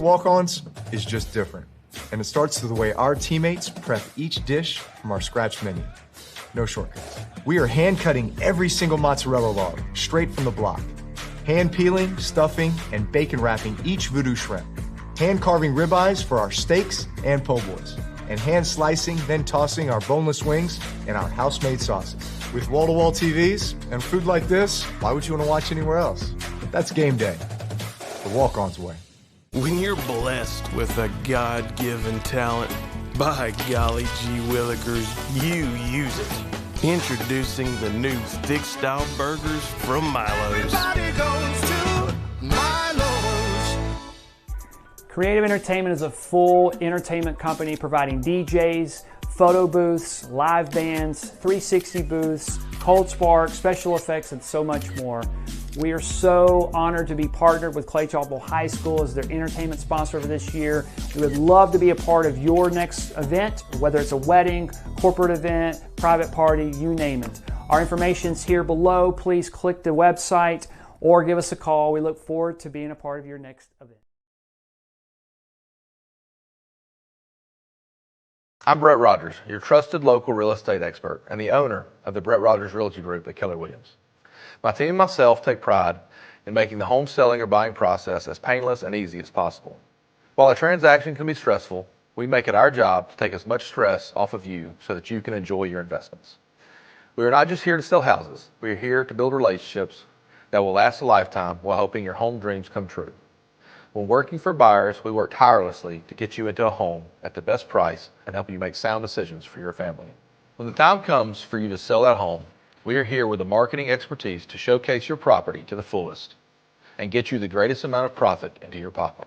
Walk-Ons is just different. And it starts with the way our teammates prep each dish from our scratch menu. No shortcuts. We are hand cutting every single mozzarella log straight from the block. Hand peeling, stuffing, and bacon wrapping each voodoo shrimp. Hand carving ribeyes for our steaks and po' boys. And hand slicing, then tossing our boneless wings and our house-made sauces. With wall-to-wall TVs and food like this, why would you want to watch anywhere else? That's game day. The Walk-On's way. When you're blessed with a God-given talent, by golly gee willikers, you use it. Introducing the new thick-style burgers from Milo's. Everybody goes to Milo's. Creative Entertainment is a full entertainment company providing DJs, photo booths, live bands, 360 booths, cold spark, special effects, and so much more. We are so honored to be partnered with Clay-Chalkville High School as their entertainment sponsor for this year. We would love to be a part of your next event, whether it's a wedding, corporate event, private party, you name it. Our information's here below. Please click the website or give us a call. We look forward to being a part of your next event. I'm Brett Rogers, your trusted local real estate expert and the owner of the Brett Rogers Realty Group at Keller Williams. My team and myself take pride in making the home selling or buying process as painless and easy as possible. While a transaction can be stressful, we make it our job to take as much stress off of you so that you can enjoy your investments. We are not just here to sell houses. We are here to build relationships that will last a lifetime while helping your home dreams come true. When working for buyers, we work tirelessly to get you into a home at the best price and help you make sound decisions for your family. When the time comes for you to sell that home, we are here with the marketing expertise to showcase your property to the fullest and get you the greatest amount of profit into your pocket.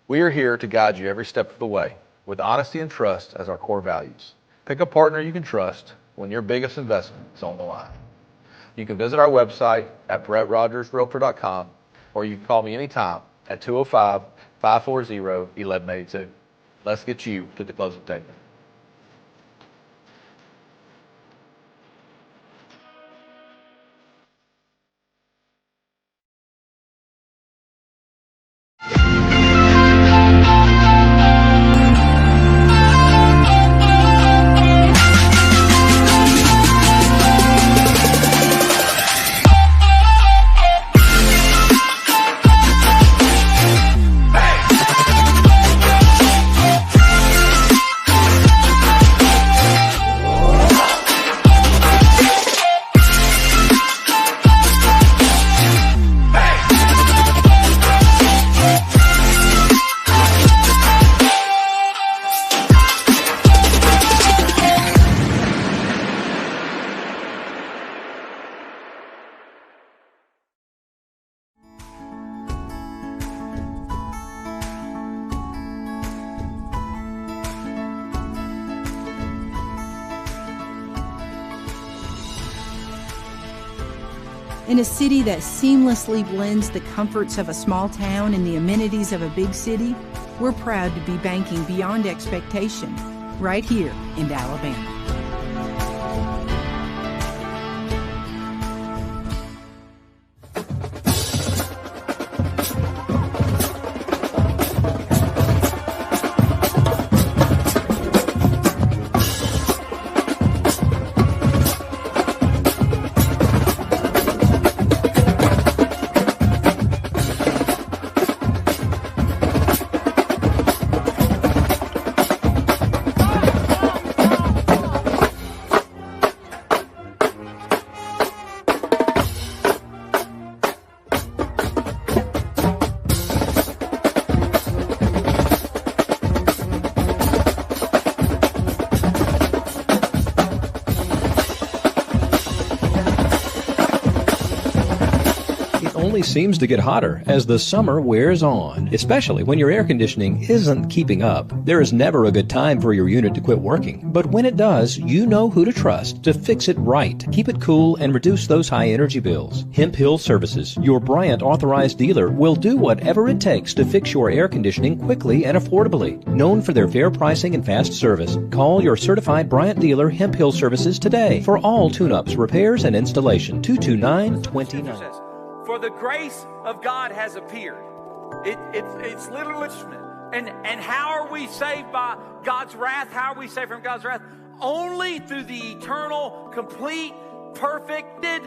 We are here to guide you every step of the way with honesty and trust as our core values. Pick a partner you can trust when your biggest investment is on the line. You can visit our website at brettrogersrealtor.com or you can call me anytime at 205-540-1182. Let's get you to the closing table. In a city that seamlessly blends the comforts of a small town and the amenities of a big city, we're proud to be banking beyond expectation right here in Alabama. Only seems to get hotter as the summer wears on, especially when your air conditioning isn't keeping up. There is never a good time for your unit to quit working, but when it does, you know who to trust to fix it right, keep it cool, and reduce those high energy bills. Hemp Hill Services, your Bryant authorized dealer, will do whatever it takes to fix your air conditioning quickly and affordably. Known for their fair pricing and fast service, call your certified Bryant dealer Hemp Hill Services today for all tune-ups, repairs, and installation. 229-29. For the grace of God has appeared. It's literally And how are we saved by God's wrath? How are we saved from God's wrath? Only through the eternal, complete, perfected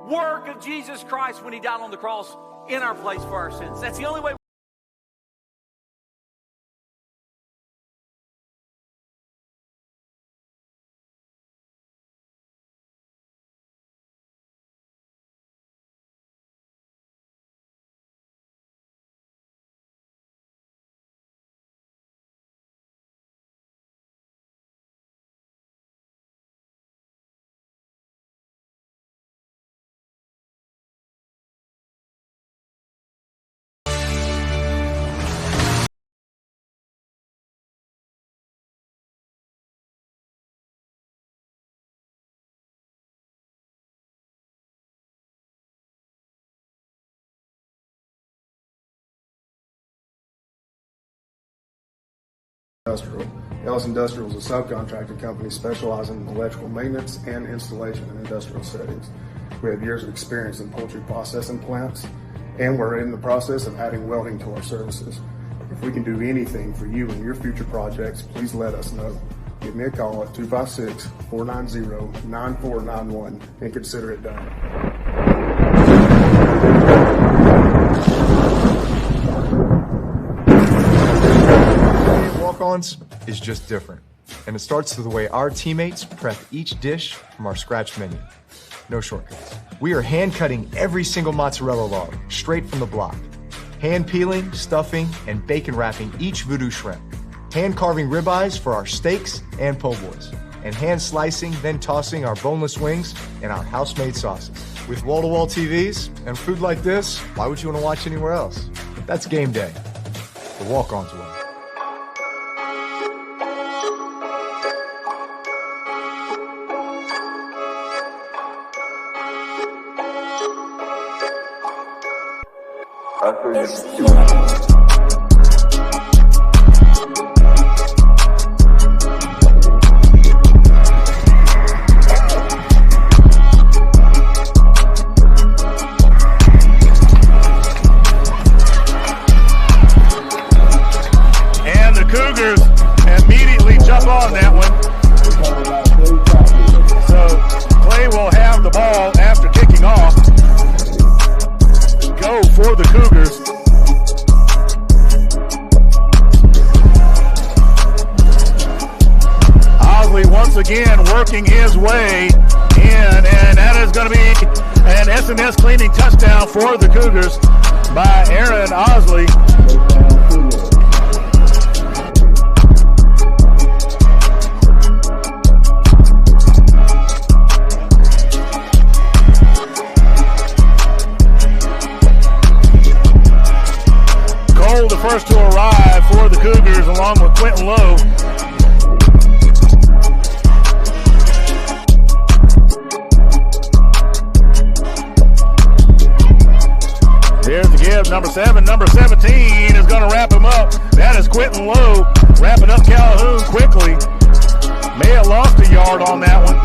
work of Jesus Christ when he died on the cross in our place for our sins. That's the only way. Industrial. Ellis Industrial is a subcontracting company specializing in electrical maintenance and installation in industrial settings. We have years of experience in poultry processing plants, and we're in the process of adding welding to our services. If we can do anything for you and your future projects, please let us know. Give me a call at 256-490-9491 and consider it done. Walk-ons is just different, and it starts with the way our teammates prep each dish from our scratch menu. No shortcuts. We are hand cutting every single mozzarella log straight from the block, hand peeling, stuffing, and bacon wrapping each voodoo shrimp, hand carving ribeyes for our steaks and po' boys, and hand slicing, then tossing our boneless wings and our house-made sauces. With wall-to-wall TVs and food like this, why would you want to watch anywhere else? That's game day. The walk-ons way. And the Cougars immediately jump on that one. So Clay will have the ball after kicking off. Go for the Cougars. Osley once again working his way in, and that is going to be an S&S cleaning touchdown for the Cougars by Aaron Osley. The first to arrive for the Cougars along with Quentin Lowe. Here's the give, number 7. Number 17 is going to wrap him up. That is Quentin Lowe wrapping up Calhoun quickly. May have lost a yard on that one,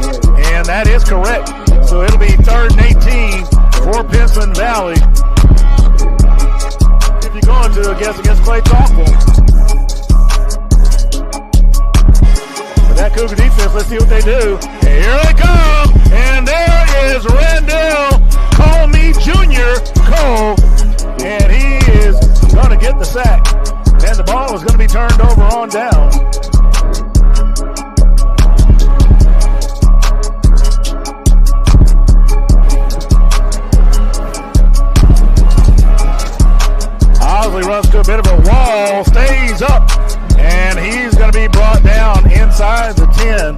and that is correct. So it'll be 3rd and 18 for Pinson Valley. You're going to, I guess, against Clay-Chalkville. But that Cougar defense, let's see what they do. And here they come, and there is Randall Call Me Jr. Cole, and he is going to get the sack. And the ball is going to be turned over on down. Osley runs to a bit of a wall, stays up, and he's going to be brought down inside the 10.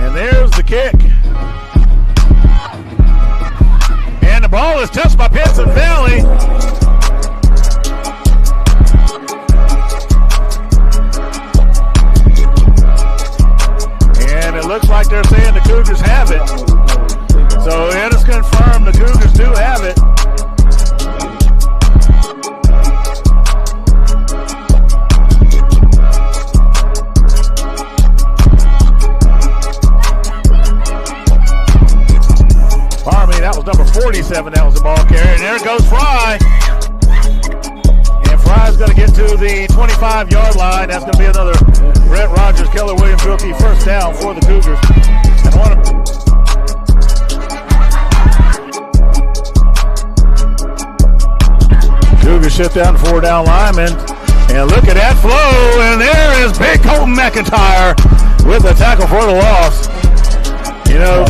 And there's the kick. And the ball is touched by Pinson Valley. And it looks like they're saying the Cougars have it. So it is confirmed the Cougars do have it. Pardon me, That was number 47. That was the ball carrier. And there goes Fry. And Fry's going to get to the 25-yard line. That's going to be another Brett Rogers, Keller Williams rookie first down for the Cougars. And Cougars shift out to 4 down linemen. And look at that flow. And there is big Colton McIntyre with the tackle for the loss. You know,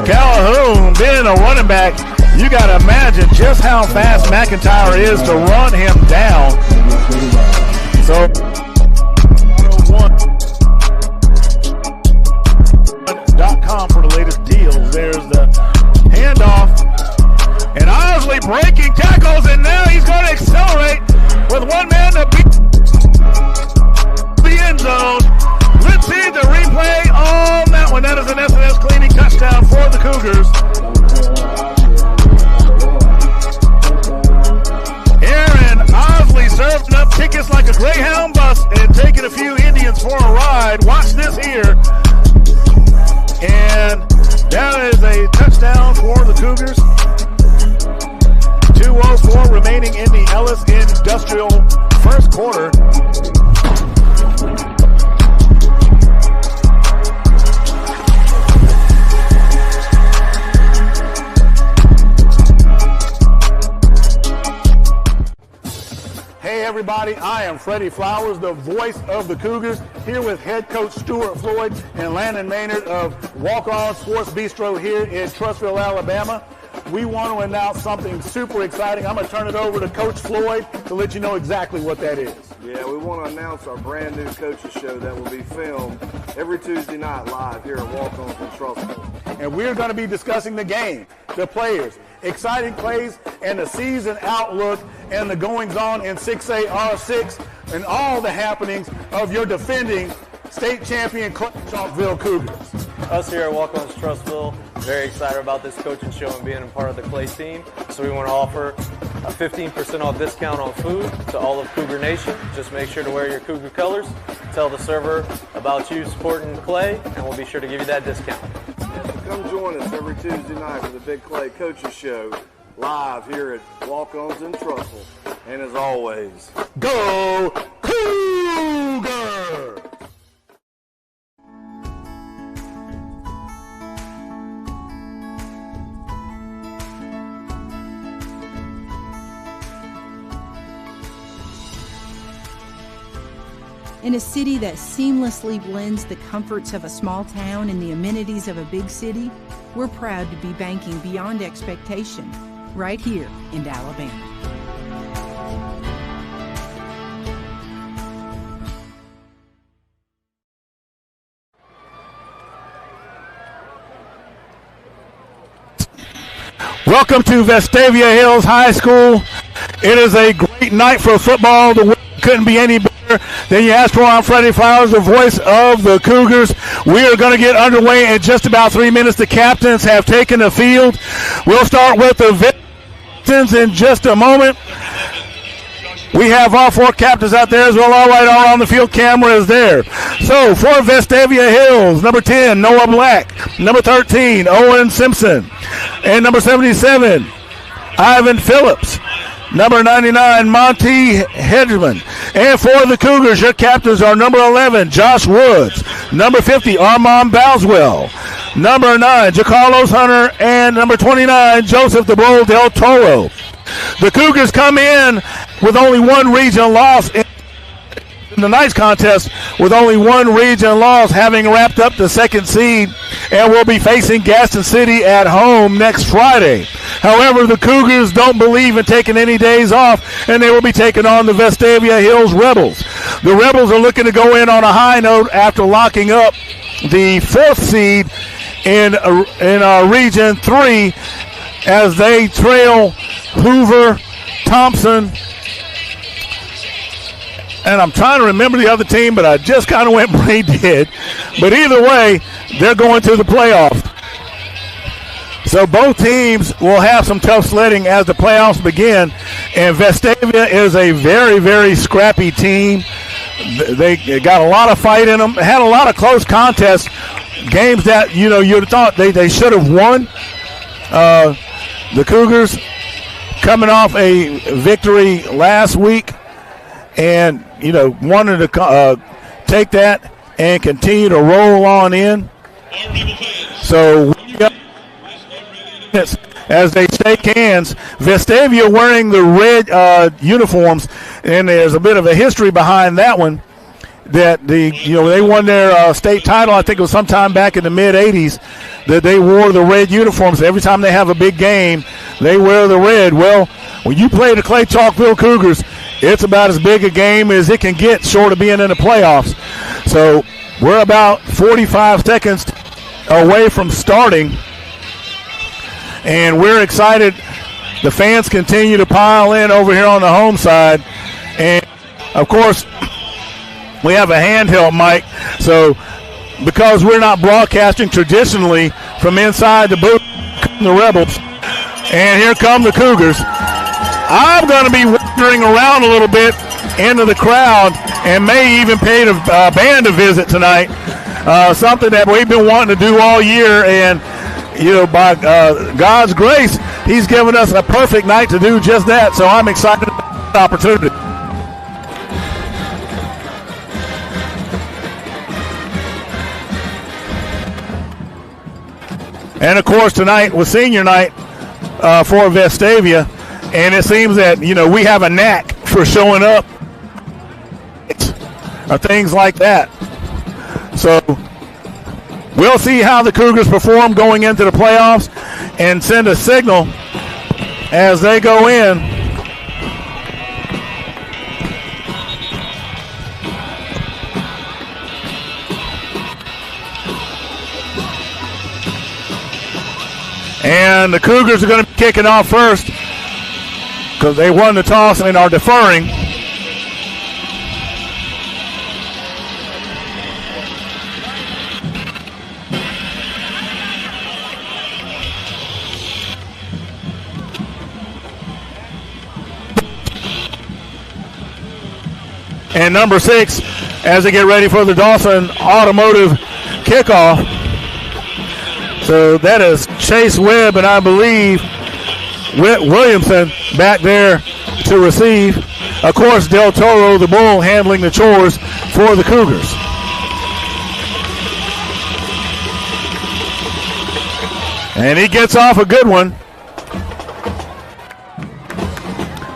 Calhoun being a running back, you got to imagine just how fast McIntyre is to run him down. So, .com for the latest deals. There's the handoff. And Osley breaking tackles, and now he's going to accelerate with one man to beat the end zone. Let's see the replay on that one. That is an S&S cleaning touchdown for the Cougars. Aaron Osley serving up tickets like a Greyhound bus and taking a few Indians for a ride. Watch this here. And that is a touchdown for the Cougars. 2:04 remaining in the Ellis Industrial first quarter. Hey everybody, I am Freddie Flowers, the voice of the Cougars, here with head coach Stuart Floyd and Landon Maynard of Walk On Sports Bistro here in Trussville, Alabama. We want to announce something super exciting. I'm going to turn it over to Coach Floyd to let you know exactly what that is. Yeah, we want to announce our brand new coaches show that will be filmed every Tuesday night live here at Walk On in Trussville. And we're going to be discussing the game, the players, exciting plays, and the season outlook and the goings-on in 6A R6 and all the happenings of your defending state champion Clay-Chalkville Cougars. Us here at Walk On Trussville, very excited about this coaching show and being a part of the Clay team. So we want to offer a 15% off discount on food to all of Cougar Nation. Just make sure to wear your Cougar colors. Tell the server about you supporting Clay, and we'll be sure to give you that discount. Yeah, so come join us every Tuesday night for the Big Clay Coaches Show live here at Walk-Ons in Trussville. And as always, go Cougar! In a city that seamlessly blends the comforts of a small town and the amenities of a big city, we're proud to be banking beyond expectation right here in Alabama. Welcome to Vestavia Hills High School. It is a great night for football. The weather couldn't be any better than you asked for. I'm Freddie Flowers, the voice of the Cougars. We are going to get underway in just about 3 minutes. The captains have taken the field. We'll start with the veterans in just a moment. We have all 4 captains out there as well. All right, all on the field. Camera is there. So for Vestavia Hills, number 10, Noah Black. Number 13, Owen Simpson. And number 77, Ivan Phillips. Number 99, Monty Hedgeman. And for the Cougars, your captains are number 11, Josh Woods. Number 50, Armand Boswell. Number 9, Jacarlos Hunter. And number 29, Joseph the Bull Del Toro. The Cougars come in with only one region loss in the night's contest, with only one region loss, having wrapped up the second seed, and will be facing Gaston City at home next Friday. However, the Cougars don't believe in taking any days off, and they will be taking on the Vestavia Hills Rebels. The Rebels are looking to go in on a high note after locking up the 4th seed in Region 3 as they trail Hoover, Thompson, and I'm trying to remember the other team, but I just kind of went brain dead. But either way, they're going to the playoffs. So both teams will have some tough sledding as the playoffs begin. And Vestavia is a very, very scrappy team. They got a lot of fight in them. Had a lot of close contests, games that, you'd have thought they should have won. The Cougars coming off a victory last week and, wanted to take that and continue to roll on in. So as they shake hands, Vestavia wearing the red uniforms, and there's a bit of a history behind that one. That they won their state title, I think it was sometime back in the mid-'80s, that they wore the red uniforms. Every time they have a big game, they wear the red. Well, when you play the Clay-Chalkville Cougars, it's about as big a game as it can get short of being in the playoffs. So we're about 45 seconds away from starting, and we're excited. The fans continue to pile in over here on the home side, and, of course, we have a handheld mic, so because we're not broadcasting traditionally from inside the booth, the Rebels, and here come the Cougars. I'm going to be wandering around a little bit into the crowd and may even pay the band a visit tonight, something that we've been wanting to do all year, and by God's grace, He's given us a perfect night to do just that, so I'm excited about the opportunity. And, of course, tonight was senior night for Vestavia, and it seems that, we have a knack for showing up or things like that. So we'll see how the Cougars perform going into the playoffs and send a signal as they go in. And the Cougars are going to be kicking off first because they won the toss and are deferring. And number 6, as they get ready for the Dawson Automotive kickoff. So that is Chase Webb and I believe Williamson back there to receive. Of course, Del Toro, the bull, handling the chores for the Cougars. And he gets off a good one.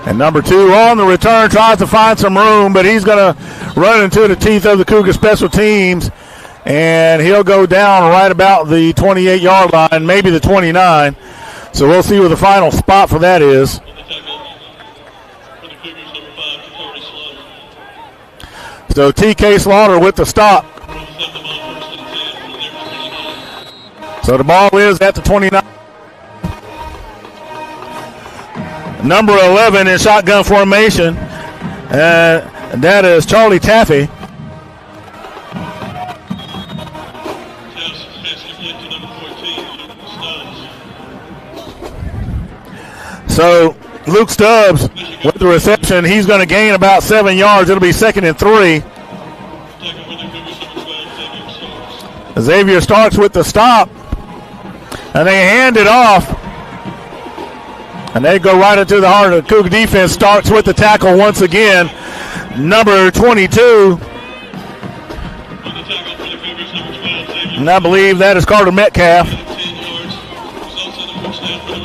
And number 2 on the return tries to find some room, but he's going to run into the teeth of the Cougar special teams. And he'll go down right about the 28-yard line, maybe the 29. So we'll see what the final spot for that is. So TK Slaughter with the stop. So the ball is at the 29. Number 11 in shotgun formation. And that is Charlie Taffy. So Luke Stubbs with the reception. He's going to gain about 7 yards. It'll be 2nd and 3. Xavier Starks with the stop. And they hand it off. And they go right into the heart of the Cougar defense. Starks with the tackle once again. Number 22. And I believe that is Carter Metcalf.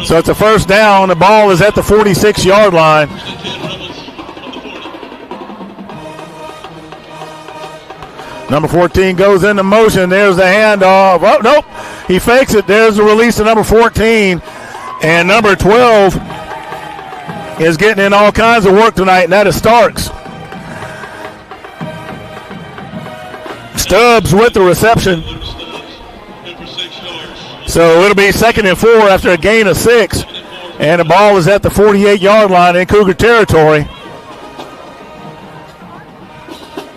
So it's a first down. The ball is at the 46-yard line. Number 14 goes into motion. There's the handoff. Oh, nope. He fakes it. There's the release of number 14. And number 12 is getting in all kinds of work tonight, and that is Starks. Stubbs with the reception. So it'll be 2nd and 4 after a gain of 6. And the ball is at the 48-yard line in Cougar territory.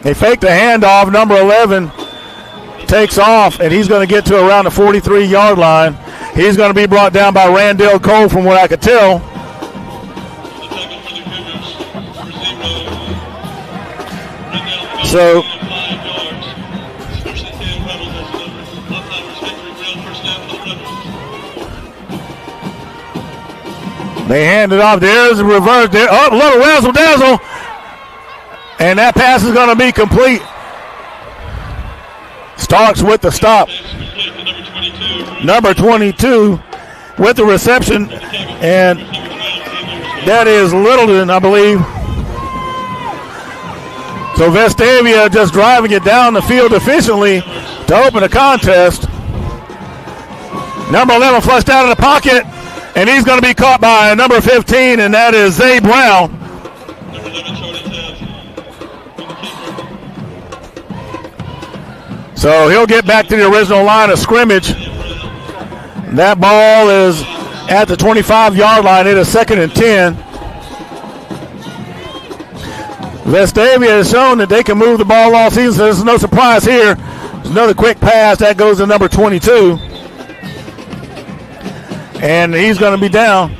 They fake the handoff. Number 11 takes off, and he's going to get to around the 43-yard line. He's going to be brought down by Randall Cole from what I could tell. So They hand it off. There's a reverse. There. Oh, a little razzle-dazzle. And that pass is going to be complete. Starks with the stop. Number 22 with the reception. And that is Littleton, I believe. So Vestavia just driving it down the field efficiently to open the contest. Number 11 flushed out of the pocket, and he's going to be caught by number 15, and that is Zay Brown. So he'll get back to the original line of scrimmage. That ball is at the 25-yard line. It is 2nd and 10. Vestavia has shown that they can move the ball all season, so there's no surprise here. There's another quick pass. That goes to number 22. And he's going to be down.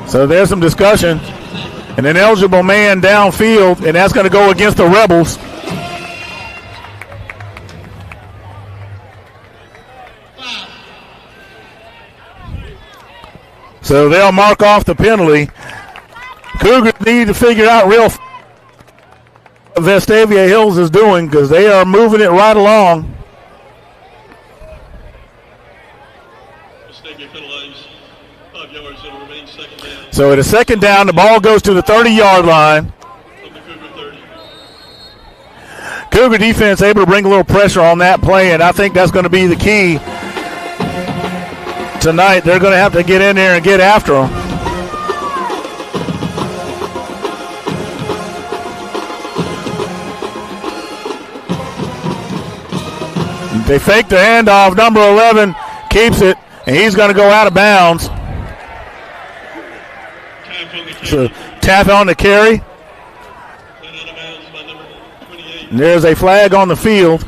So there's some discussion. And an eligible man downfield, and that's going to go against the Rebels. So they'll mark off the penalty. Cougars need to figure out real what Vestavia Hills is doing, because they are moving it right along. So at a 2nd down, the ball goes to the 30-yard line. Cougar defense able to bring a little pressure on that play, and I think that's going to be the key tonight. They're going to have to get in there and get after them. They fake the handoff. Number 11 keeps it, and he's going to go out of bounds. So tap on the carry. And there's a flag on the field.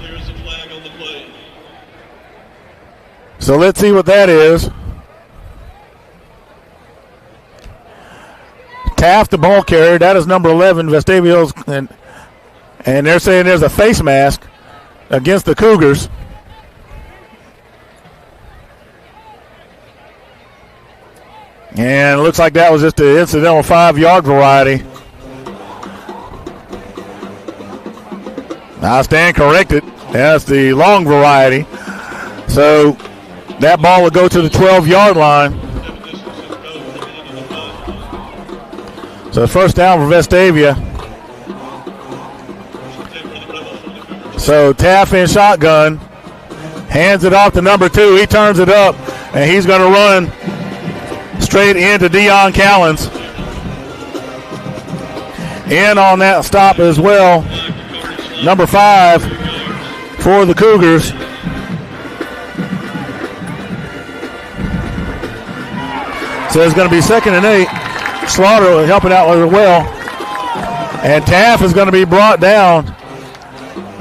So let's see what that is. Taft, the ball carrier. That is number 11, Vestavia Hills. And they're saying there's a face mask against the Cougars. And it looks like that was just an incidental 5-yard variety. I stand corrected. That's the long variety. So that ball will go to the 12-yard line. So first down for Vestavia. So Taff in shotgun. Hands it off to number 2. He turns it up, and he's going to run straight into Deion Callens. In on that stop as well, number 5 for the Cougars. So it's going to be 2nd and 8. Slaughter helping out as well. And Taff is going to be brought down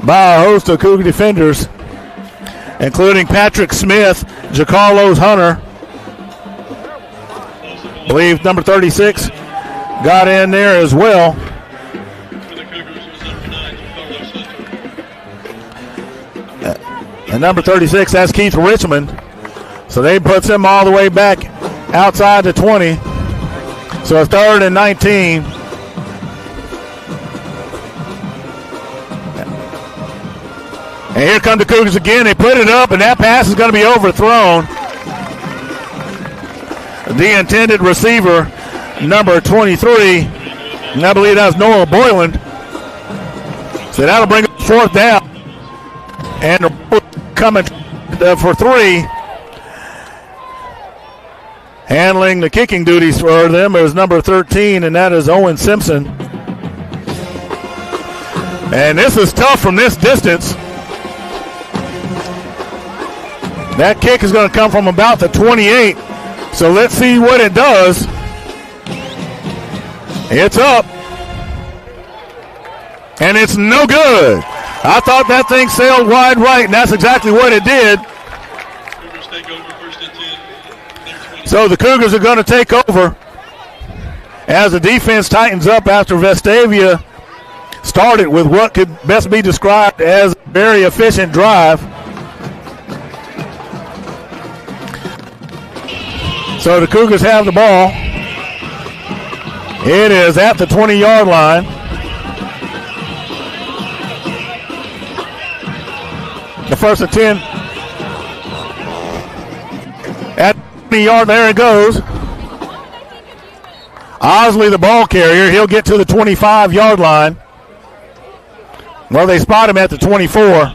by a host of Cougar defenders, including Patrick Smith, Jacarlos Hunter. I believe number 36 got in there as well. And number 36, that's Keith Richmond. So they puts him all the way back outside the 20. So it's 3rd and 19. And here come the Cougars again. They put it up, and that pass is going to be overthrown. The intended receiver, number 23, and I believe that's Noah Boyland. So that'll bring up 4th down. And coming for 3. Handling the kicking duties for them is number 13, and that is Owen Simpson. And this is tough from this distance. That kick is going to come from about the 28. So let's see what it does. It's up. And it's no good. I thought that thing sailed wide right, and that's exactly what it did. So the Cougars are going to take over as the defense tightens up after Vestavia started with what could best be described as a very efficient drive. So the Cougars have the ball. It is at the 20-yard line. The first and 10. At the 20-yard, there it goes. Osley, the ball carrier, he'll get to the 25-yard line. Well, they spot him at the 24.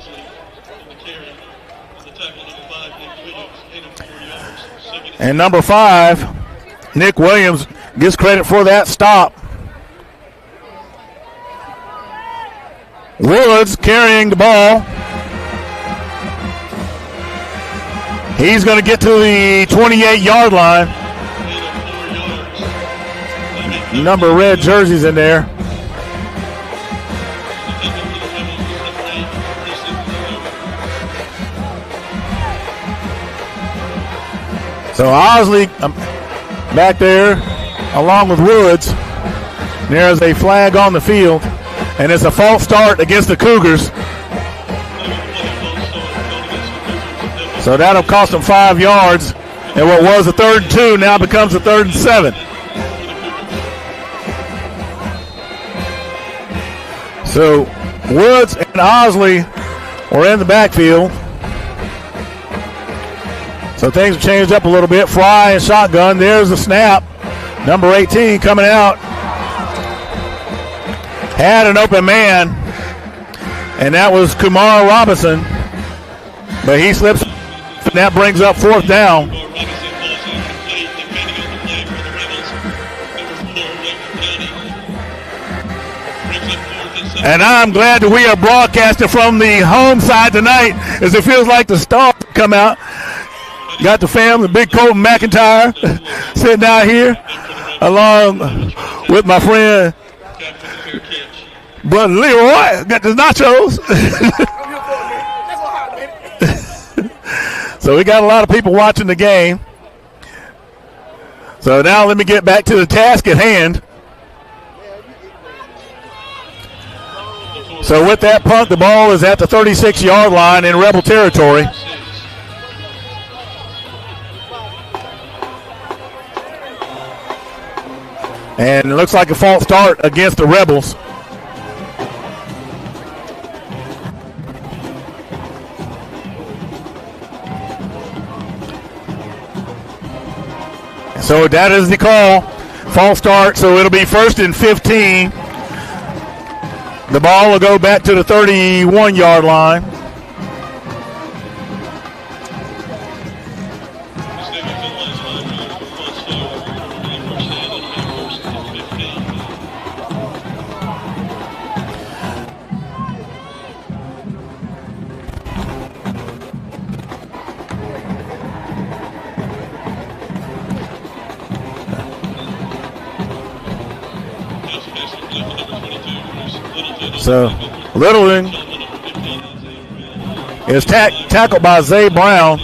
And number 5, Nick Williams, gets credit for that stop. Woods carrying the ball. He's going to get to the 28-yard line. Number red jerseys in there. So Osley back there along with Woods. There's a flag on the field, and it's a false start against the Cougars. So that'll cost them 5 yards, and what was a 3rd and 2 now becomes a 3rd and 7. So Woods and Osley are in the backfield. So things have changed up a little bit. Fry and shotgun. There's the snap. Number 18 coming out. Had an open man, and that was Kumar Robinson. But he slips, and that brings up 4th down. And I'm glad that we are broadcasting from the home side tonight, as it feels like the stars come out. Got the family, Big Colton McIntyre, sitting out here, along with my friend, Brother Leroy. Got the nachos. So we got a lot of people watching the game. So now let me get back to the task at hand. So with that punt, the ball is at the 36-yard line in Rebel territory. And it looks like a false start against the Rebels. So that is the call. False start, so it'll be 1st and 15. The ball will go back to the 31-yard line. So Littleton is tackled by Zay Brown.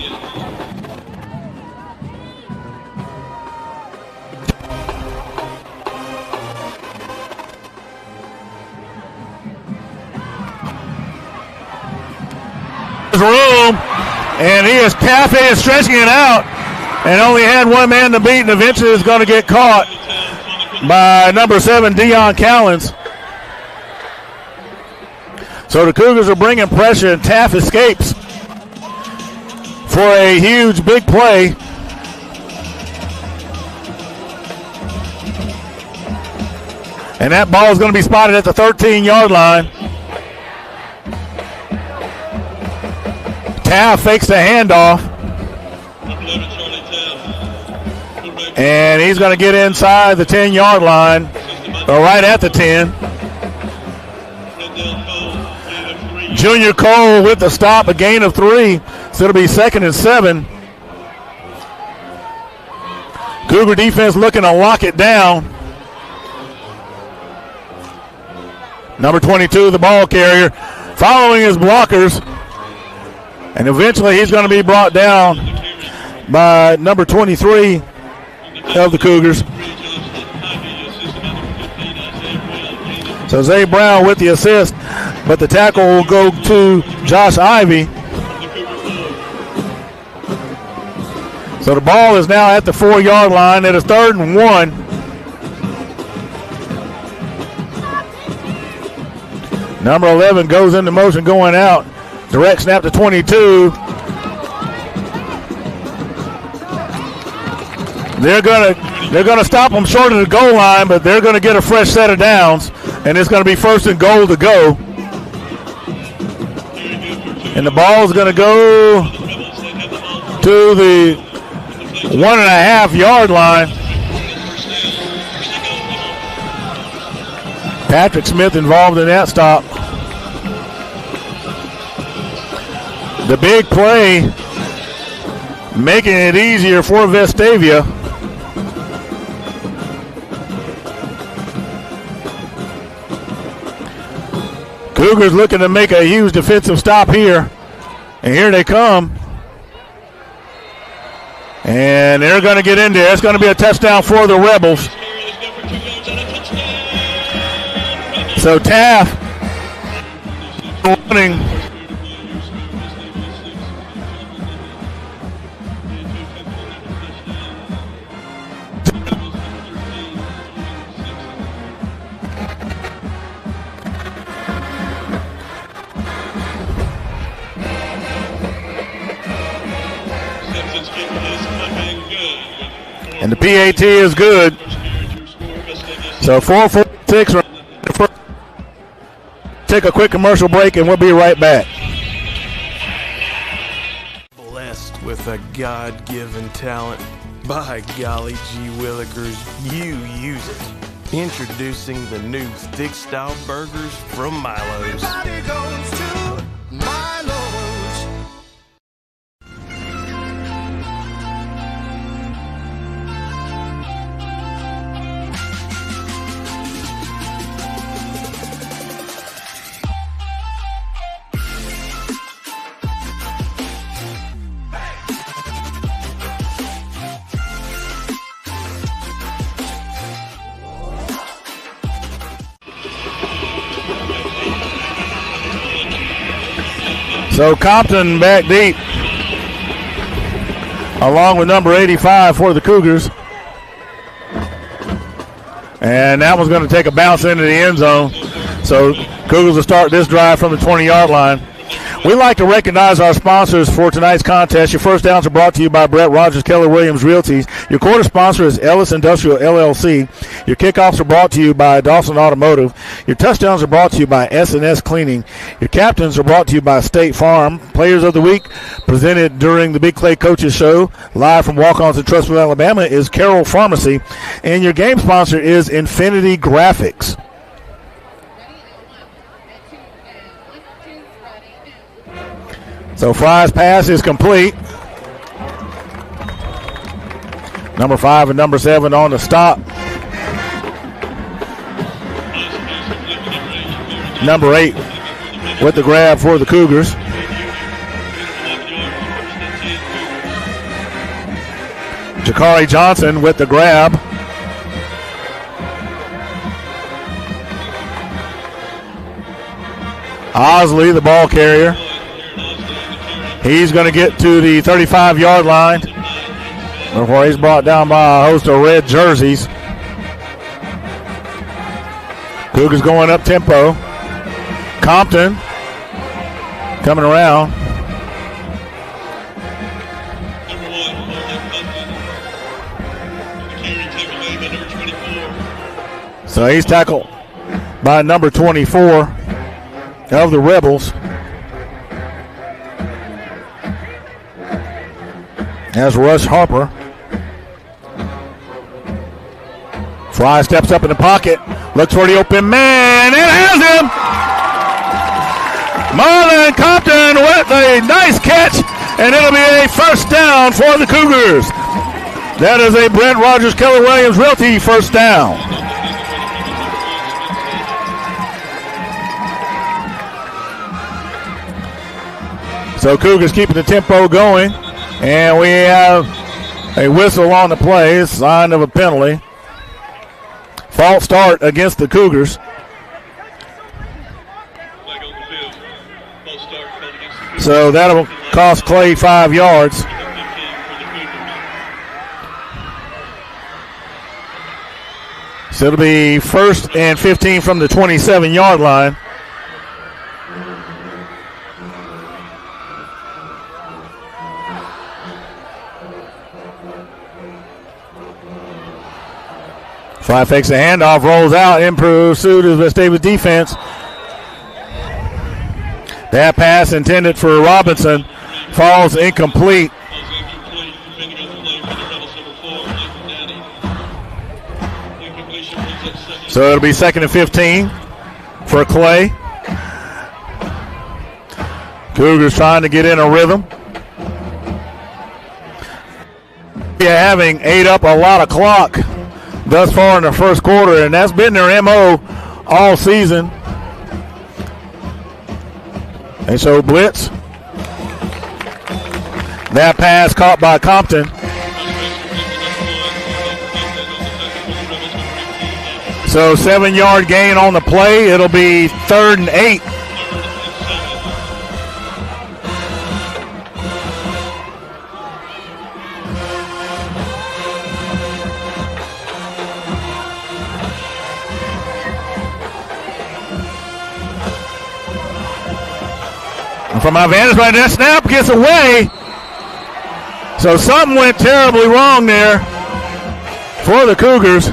Room, and he is Cafe is stretching it out, and only had one man to beat, and eventually is going to get caught by number 7, Deion Callens. So the Cougars are bringing pressure, and Taft escapes for a huge big play. And that ball is going to be spotted at the 13-yard line. Taft fakes the handoff. And he's going to get inside the 10-yard line, or right at the 10. Junior Cole with the stop, a gain of 3. So it'll be 2nd and 7. Cougar defense looking to lock it down. Number 22, the ball carrier, following his blockers. And eventually he's going to be brought down by number 23 of the Cougars. So Zay Brown with the assist, but the tackle will go to Josh Ivy. So the ball is now at the 4-yard line. It is 3rd and 1. Number 11 goes into motion going out. Direct snap to 22. They're gonna stop them short of the goal line, but they're gonna get a fresh set of downs, and it's gonna be 1st and goal to go. And the ball is gonna go to the 1.5-yard line. Patrick Smith involved in that stop. The big play making it easier for Vestavia. Cougars looking to make a huge defensive stop here. And here they come. And they're going to get in there. It's going to be a touchdown for the Rebels. So Taft running. And the PAT is good. So 4-4-6. Take a quick commercial break and we'll be right back. Blessed with a God-given talent. By golly gee willikers, you use it. Introducing the new thick style burgers from Milo's. Everybody goes to Milo's. So Compton back deep, along with number 85 for the Cougars. And that one's going to take a bounce into the end zone. So Cougars will start this drive from the 20-yard line. We'd like to recognize our sponsors for tonight's contest. Your first downs are brought to you by Brett Rogers, Keller Williams Realties. Your quarter sponsor is Ellis Industrial LLC. Your kickoffs are brought to you by Dawson Automotive. Your touchdowns are brought to you by S&S Cleaning. Your captains are brought to you by State Farm. Players of the Week presented during the Big Clay Coaches Show, live from Walk-Ons in Trustville, Alabama, is Carroll Pharmacy. And your game sponsor is Infinity Graphics. So Fry's pass is complete. Number 5 and number 7 on the stop. Number 8 with the grab for the Cougars. Jakari Johnson with the grab. Osley, the ball carrier. He's going to get to the 35-yard line before he's brought down by a host of red jerseys. Cougars going up tempo. Compton coming around. So he's tackled by number 24 of the Rebels. As Rush Harper. Fry steps up in the pocket, looks for the open man, and has him! Marlon Compton with a nice catch, and it'll be a first down for the Cougars. That is a Brent Rogers Keller Williams Realty first down. So Cougars keeping the tempo going. And we have a whistle on the play, sign of a penalty. False start against the Cougars. So that'll cost Clay 5 yards. So it'll be 1st and 15 from the 27-yard line. Fly fakes the handoff, rolls out in pursuit of Vestavia's defense. That pass intended for Robinson falls incomplete. So it'll be 2nd and 15 for Clay. Cougars trying to get in a rhythm. Having ate up a lot of clock thus far in the first quarter, and that's been their MO all season. They show blitz. That pass caught by Compton. So 7-yard gain on the play. It'll be 3rd and 8. From my vantage point, that snap gets away. So something went terribly wrong there for the Cougars.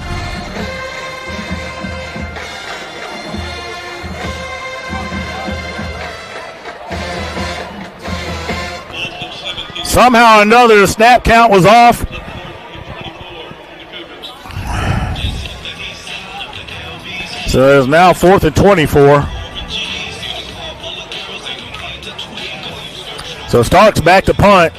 Somehow or another, the snap count was off. So it's now 4th and 24. So Starks back to punt.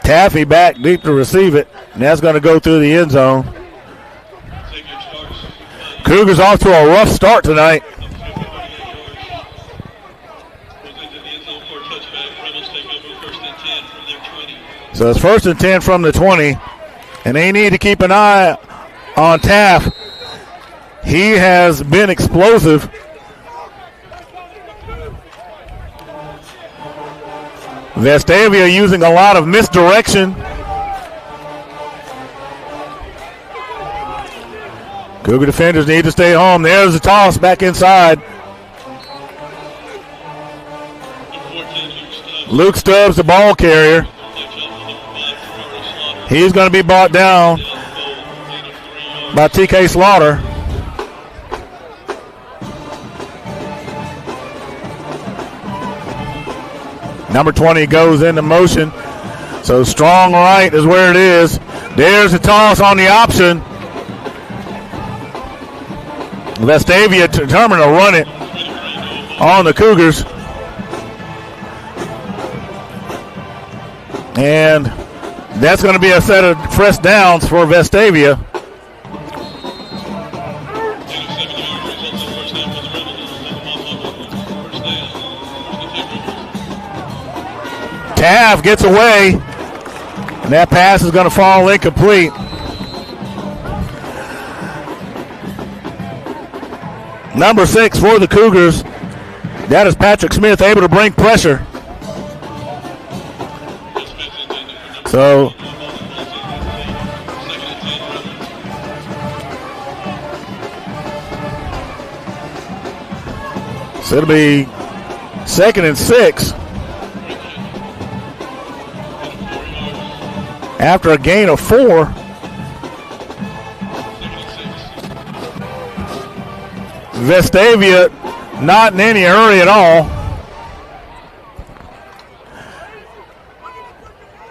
Taffy back deep to receive it. And that's going to go through the end zone. Cougars off to a rough start tonight. So it's 1st and 10 from the 20. And they need to keep an eye on Taff. He has been explosive. Vestavia using a lot of misdirection. Cougar defenders need to stay home. There's the toss back inside. Luke Stubbs, the ball carrier. He's going to be brought down by TK Slaughter. Number 20 goes into motion. So strong right is where it is. There's the toss on the option. Vestavia determined to run it on the Cougars. And that's going to be a set of first downs for Vestavia. Taff gets away, and that pass is going to fall incomplete. Number 6 for the Cougars. That is Patrick Smith, able to bring pressure. So it'll be 2nd and 6. After a gain of 4. Vestavia not in any hurry at all.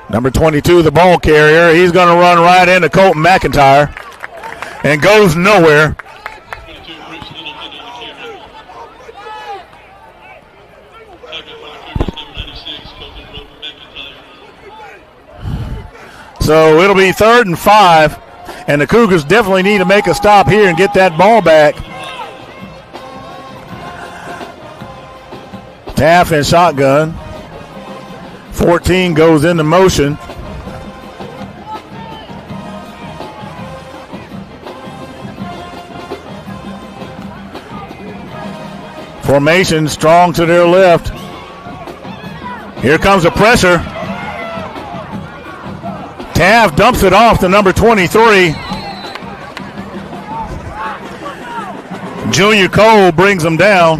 Number 22, the ball carrier. He's going to run right into Colton McIntyre and goes nowhere. So it'll be 3rd and 5, and the Cougars definitely need to make a stop here and get that ball back. Taff in shotgun. 14 goes into motion. Formation strong to their left. Here comes the pressure. Taft dumps it off to number 23. Junior Cole brings them down.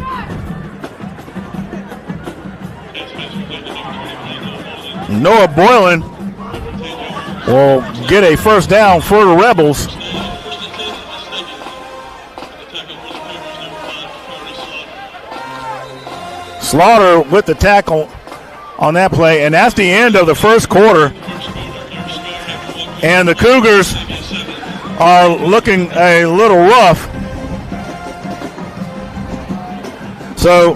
Noah Boylan will get a first down for the Rebels. Slaughter with the tackle on that play, and that's the end of the first quarter. And the Cougars are looking a little rough. So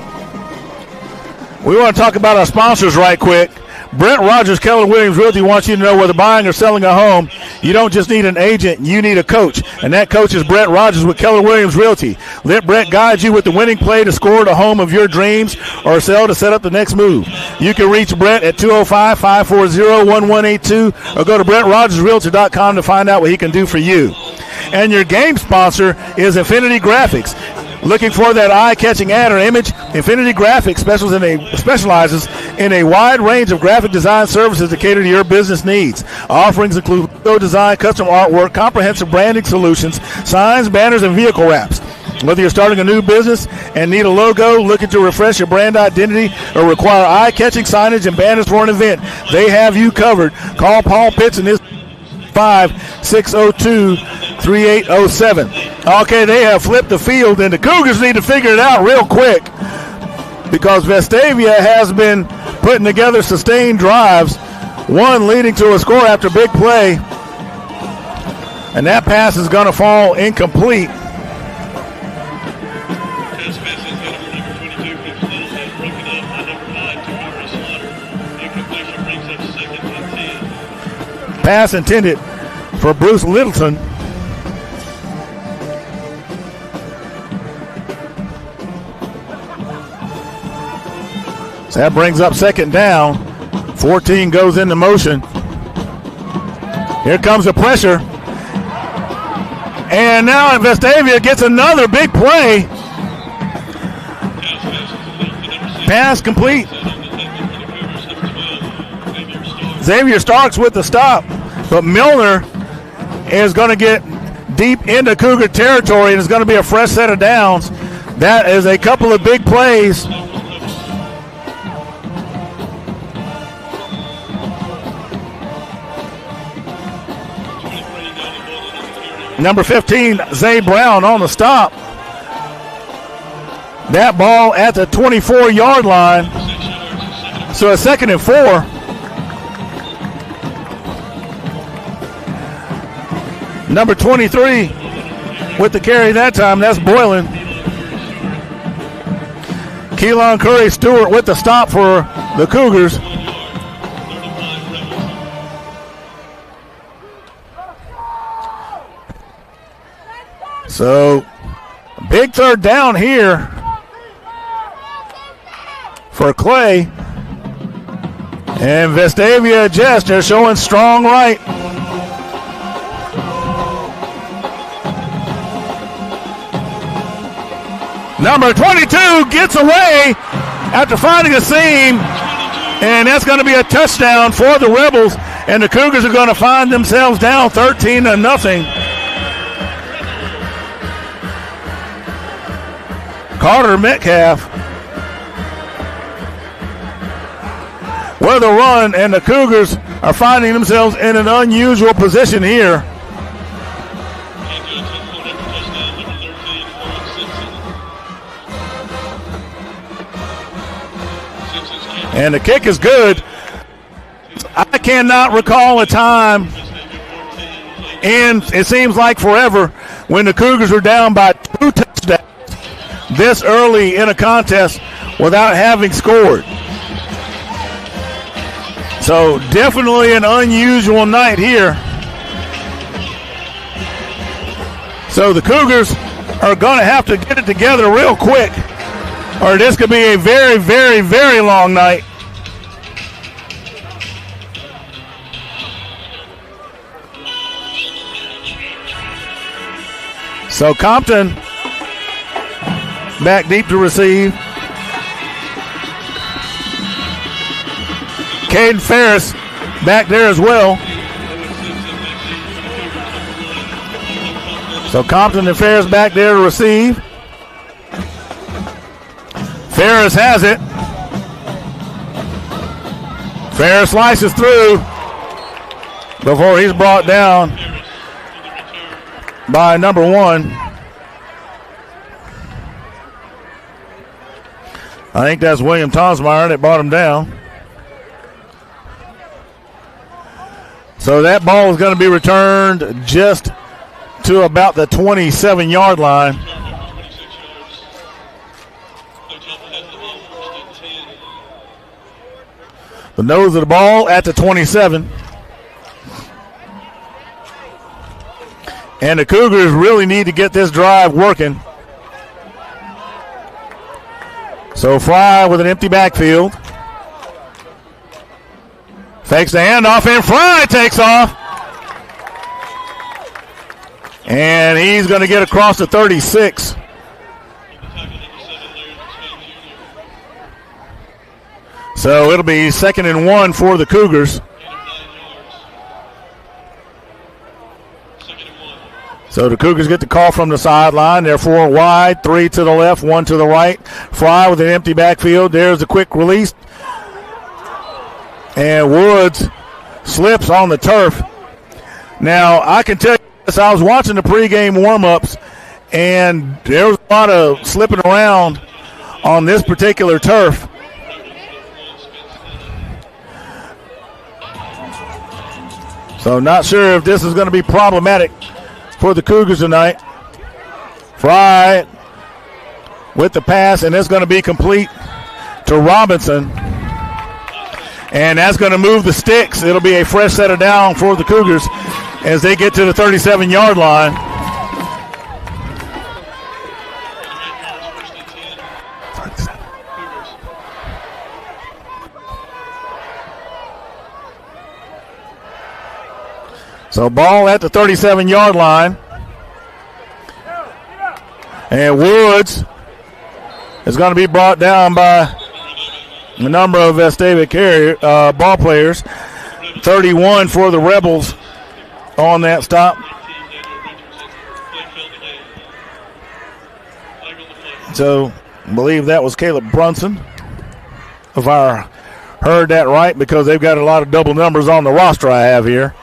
we want to talk about our sponsors right quick. Brent Rogers, Keller Williams Realty wants you to know whether buying or selling a home, you don't just need an agent, you need a coach. And that coach is Brent Rogers with Keller Williams Realty. Let Brent guide you with the winning play to score the home of your dreams or sell to set up the next move. You can reach Brent at 205-540-1182 or go to BrentRogersRealtor.com to find out what he can do for you. And your game sponsor is Infinity Graphics. Looking for that eye-catching ad or image? Infinity Graphics specializes in a wide range of graphic design services to cater to your business needs. Offerings include logo design, custom artwork, comprehensive branding solutions, signs, banners, and vehicle wraps. Whether you're starting a new business and need a logo, looking to refresh your brand identity, or require eye-catching signage and banners for an event, they have you covered. Call Paul Pitts and his 5-602-3807. Okay, they have flipped the field, and the Cougars need to figure it out real quick because Vestavia has been putting together sustained drives, one leading to a score after big play, and that pass is going to fall incomplete. Pass intended for Bruce Littleton. So that brings up second down. 14 goes into motion. Here comes the pressure. And now Vestavia gets another big play. Pass complete. Xavier Starks with the stop, but Milner is going to get deep into Cougar territory, and it's going to be a fresh set of downs. That is a couple of big plays. Number 15, Zay Brown on the stop. That ball at the 24-yard line. So a 2nd and 4. Number 23 with the carry that time, that's Boylan. Keelan Curry Stewart with the stop for the Cougars. So, big third down here for Clay. And Vestavia adjusts, they're showing strong right. Number 22 gets away after finding a seam, and that's going to be a touchdown for the Rebels, and the Cougars are going to find themselves down 13-0. Carter Metcalf with a run, and the Cougars are finding themselves in an unusual position here. And the kick is good. I cannot recall a time, and it seems like forever, when the Cougars were down by 2 touchdowns this early in a contest without having scored. So definitely an unusual night here. So the Cougars are going to have to get it together real quick, or this could be a very, very, very long night. So Compton back deep to receive. Caden Ferris back there as well. So Compton and Ferris back there to receive. Ferris has it. Ferris slices through before he's brought down by number 1. I think that's William Tonsmeyer that brought him down. So that ball is going to be returned just to about the 27-yard line. The nose of the ball at the 27. And the Cougars really need to get this drive working. So Fry with an empty backfield. Fakes the handoff, and Fry takes off. And he's going to get across the 36. So it'll be 2nd and 1 for the Cougars. So the Cougars get the call from the sideline. They're 4 wide, 3 to the left, 1 to the right. Fry with an empty backfield. There's a quick release. And Woods slips on the turf. Now, I can tell you this. I was watching the pregame warm-ups, and there was a lot of slipping around on this particular turf. So not sure if this is going to be problematic for the Cougars tonight. Fry with the pass, and it's going to be complete to Robinson. And that's going to move the sticks. It'll be a fresh set of down for the Cougars as they get to the 37-yard line. So ball at the 37-yard line. And Woods is going to be brought down by a number of Vestavia ball players. 31 for the Rebels on that stop. So I believe that was Caleb Brunson, if I heard that right, because they've got a lot of double numbers on the roster I have here.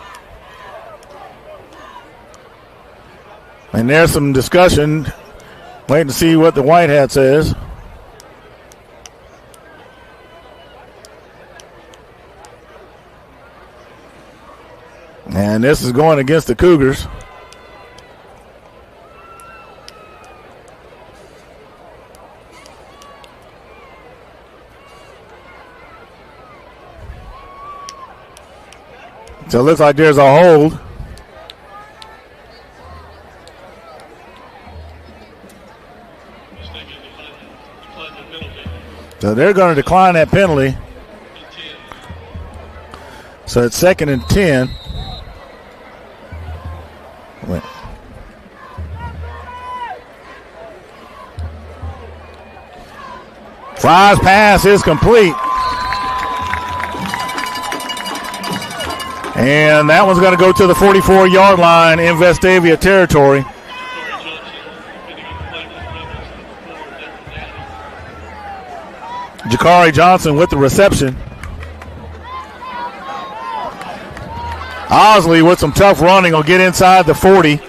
And there's some discussion. Waiting to see what the white hat says. And this is going against the Cougars. So it looks like there's a hold. So they're going to decline that penalty. So it's 2nd and 10. Fry's pass is complete. And that one's going to go to the 44-yard line in Vestavia territory. Jakari Johnson with the reception. Osley with some tough running will get inside the 40.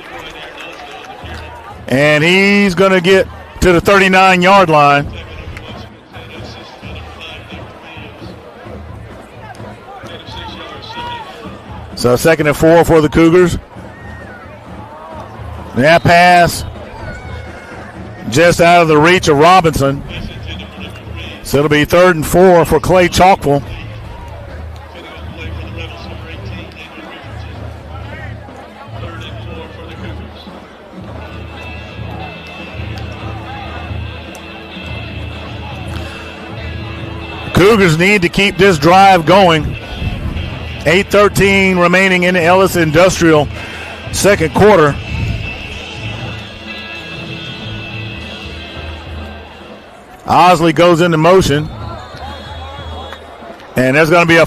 And he's going to get to the 39-yard line. So 2nd and 4 for the Cougars. That pass just out of the reach of Robinson. So it'll be 3rd and 4 for Clay-Chalkville. Cougars need to keep this drive going. 8:13 remaining in the Ellis Industrial second quarter. Osley goes into motion. And there's going to be a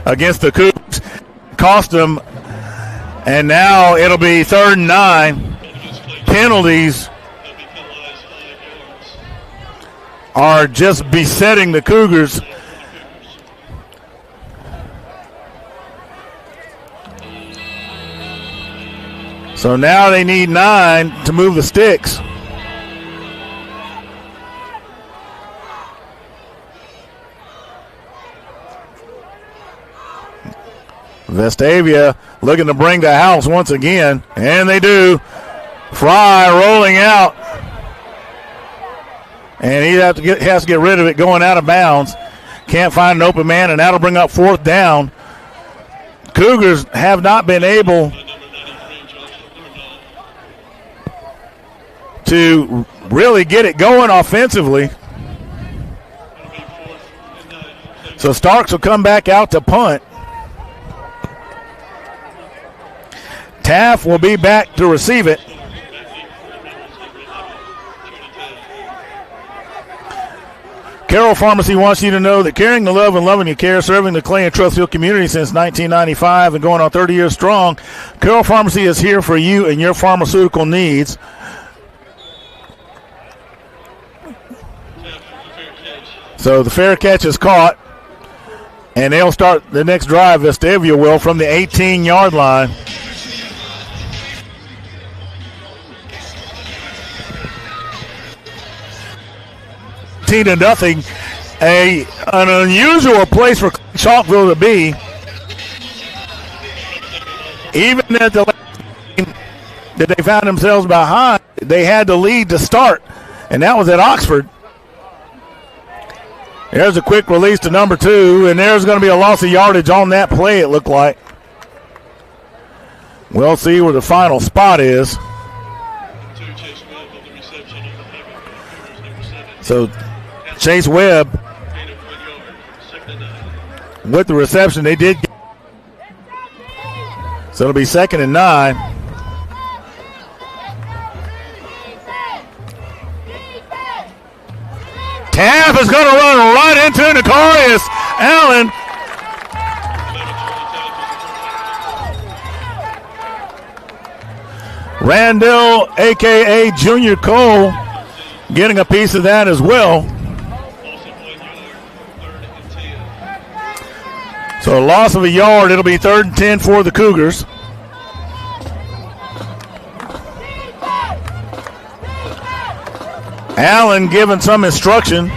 against the Cougs. Cost them. And now it'll be 3rd and 9. Penalties are just besetting the Cougars. So now they need 9 to move the sticks. Vestavia looking to bring the house once again, and they do. Fry rolling out, and he has to get rid of it going out of bounds. Can't find an open man, and that'll bring up 4th down. Cougars have not been able to really get it going offensively. So Starks will come back out to punt. Taft will be back to receive it. Carroll Pharmacy wants you to know that caring the love and loving your care, serving the Clay and Trussville community since 1995 and going on 30 years strong, Carroll Pharmacy is here for you and your pharmaceutical needs. So the fair catch is caught, and they'll start the next drive, Vestavia will, from the 18-yard line. To nothing, an unusual place for Chalkville to be. Even at the game that they found themselves behind, they had the lead to start, and that was at Oxford. There's a quick release to number 2, and there's going to be a loss of yardage on that play, it looked like. We'll see where the final spot is. So Chase Webb with the reception. They did. So it'll be 2nd and 9. Taft is going to run right into Nicarius Allen. Randall, a.k.a. Junior Cole, getting a piece of that as well. So a loss of a yard. It'll be 3rd and 10 for the Cougars. Allen giving some instruction.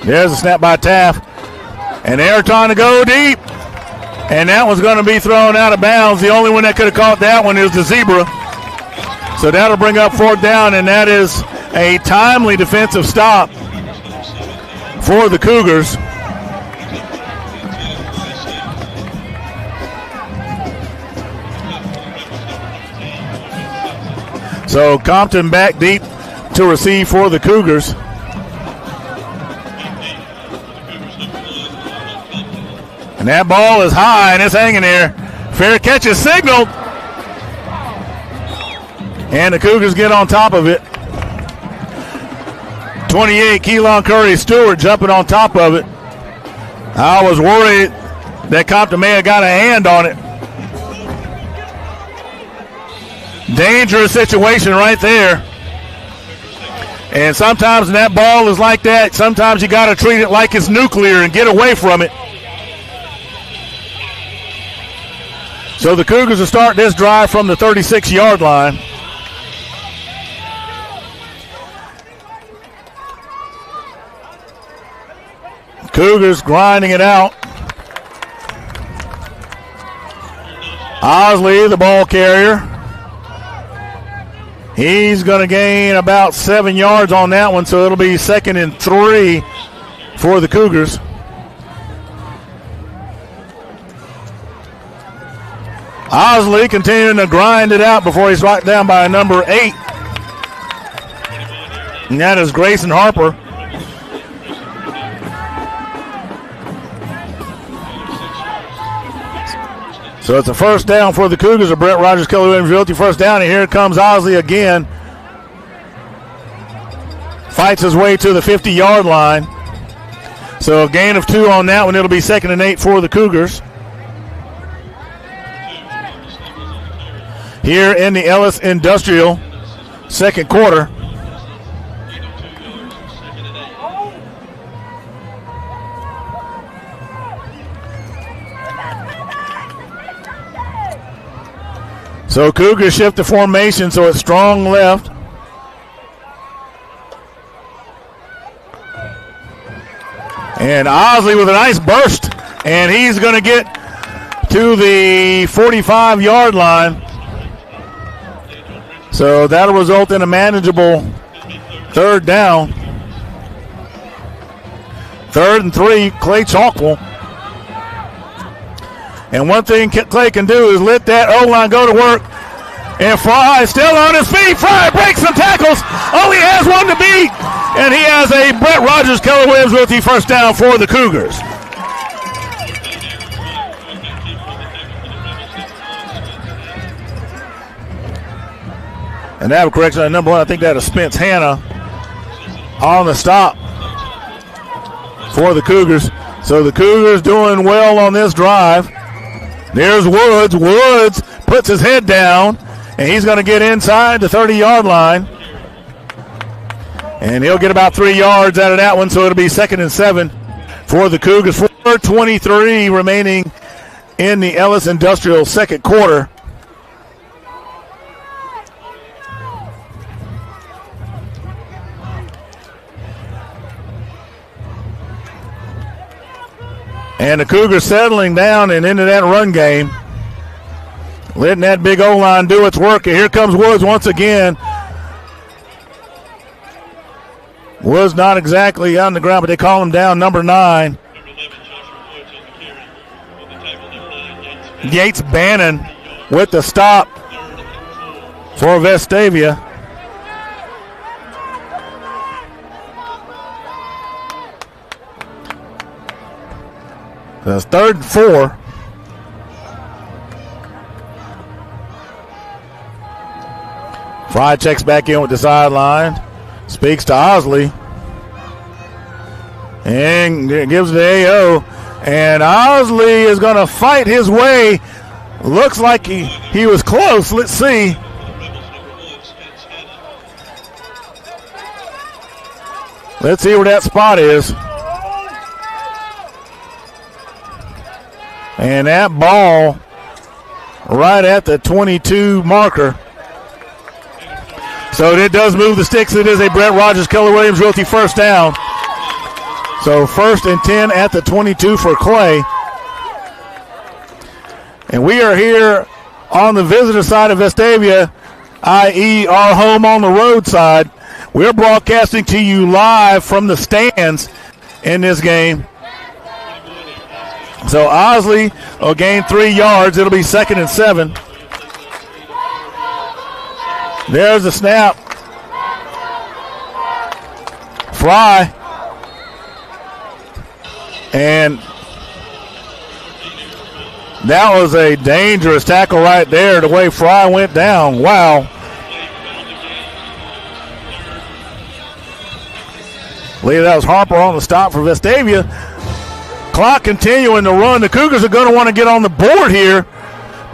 There's a snap by Taft. And they're trying to go deep. And that was going to be thrown out of bounds. The only one that could have caught that one is the Zebra. So that'll bring up 4th down, and that is a timely defensive stop for the Cougars. So Compton back deep to receive for the Cougars. And that ball is high and it's hanging there. Fair catch is signaled. And the Cougars get on top of it. 28, Keelan Curry Stewart jumping on top of it. I was worried that Compton may have got a hand on it. Dangerous situation right there. And sometimes when that ball is like that, sometimes you got to treat it like it's nuclear and get away from it. So the Cougars will start this drive from the 36-yard line. Cougars grinding it out. Osley, the ball carrier. He's going to gain about 7 yards on that one, so it'll be 2nd and 3 for the Cougars. Osley continuing to grind it out before he's knocked down by number 8. And that is Grayson Harper. So it's a first down for the Cougars of Brett Rogers, Keller Williams Realty. First down, and here comes Osley again. Fights his way to the 50-yard line. So a gain of 2 on that one. It'll be 2nd and 8 for the Cougars. Here in the Ellis Industrial, second quarter. So Cougars shift the formation, so it's strong left. And Osley with a nice burst, and he's going to get to the 45-yard line. So that'll result in a manageable third down. 3rd and 3, Clay-Chalkville. And one thing Clay can do is let that O-line go to work. And Fry still on his feet. Fry breaks some tackles. Only has one to beat. And he has a Brett Rogers, Keller Williams Realty first down for the Cougars. And that correction on number 1, I think that is Spence Hanna on the stop for the Cougars. So the Cougars doing well on this drive. There's Woods. Woods puts his head down, and he's going to get inside the 30-yard line. And he'll get about 3 yards out of that one, so it'll be 2nd and 7 for the Cougars. 4:23 remaining in the Ellis Industrial second quarter. And the Cougars settling down and into that run game. Letting that big O-line do its work. And here comes Woods once again. Woods not exactly on the ground, but they call him down, number 9. Yates Bannon with the stop for Vestavia. That's 3rd and 4. Fry checks back in with the sideline. Speaks to Osley. And gives it to AO. And Osley is going to fight his way. Looks like he was close. Let's see. Let's see where that spot is. And that ball right at the 22 marker. So it does move the sticks. It is a Brett Rogers, Keller Williams Realty first down. So 1st and 10 at the 22 for Clay. And we are here on the visitor side of Vestavia, i.e. our home on the road side. We're broadcasting to you live from the stands in this game. So Osley will gain 3 yards. It'll be 2nd and 7. There's the snap. Fry. And that was a dangerous tackle right there, the way Fry went down. Wow. Lee, that was Harper on the stop for Vestavia. Clock continuing to run. The Cougars are going to want to get on the board here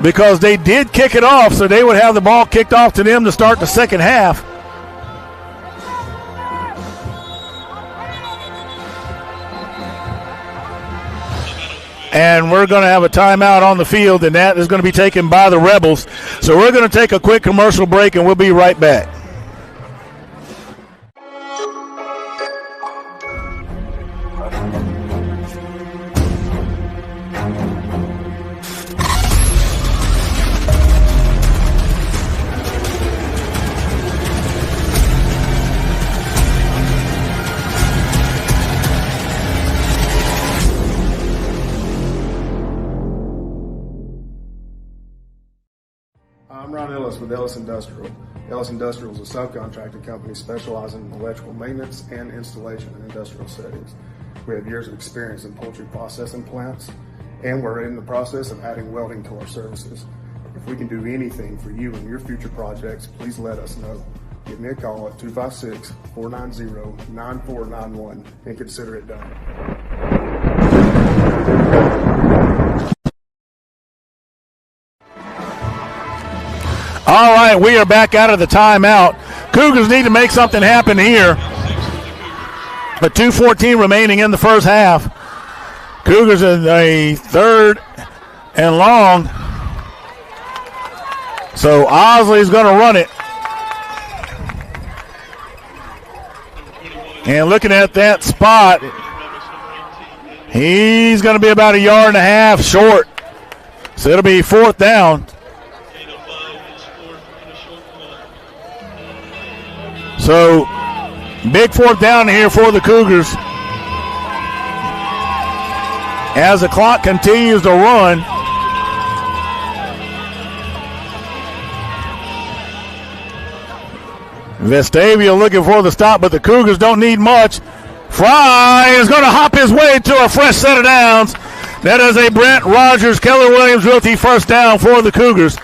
because they did kick it off, so they would have the ball kicked off to them to start the second half. And we're going to have a timeout on the field, and that is going to be taken by the Rebels. So we're going to take a quick commercial break, and we'll be right back. With Ellis Industrial. Ellis Industrial is a subcontracting company specializing in electrical maintenance and installation in industrial settings. We have years of experience in poultry processing plants and we're in the process of adding welding to our services. If we can do anything for you and your future projects, please let us know. Give me a call at 256-490-9491 and consider it done. All right, we are back out of the timeout. Cougars need to make something happen here. But 2:14 remaining in the first half. Cougars in a 3rd and long. So Osley's going to run it. And looking at that spot, he's going to be about 1.5 yards short. So it'll be 4th down. So, big 4th down here for the Cougars. As the clock continues to run. Vestavia looking for the stop, but the Cougars don't need much. Fry is going to hop his way to a fresh set of downs. That is a Brent Rogers, Keller Williams Realty first down for the Cougars.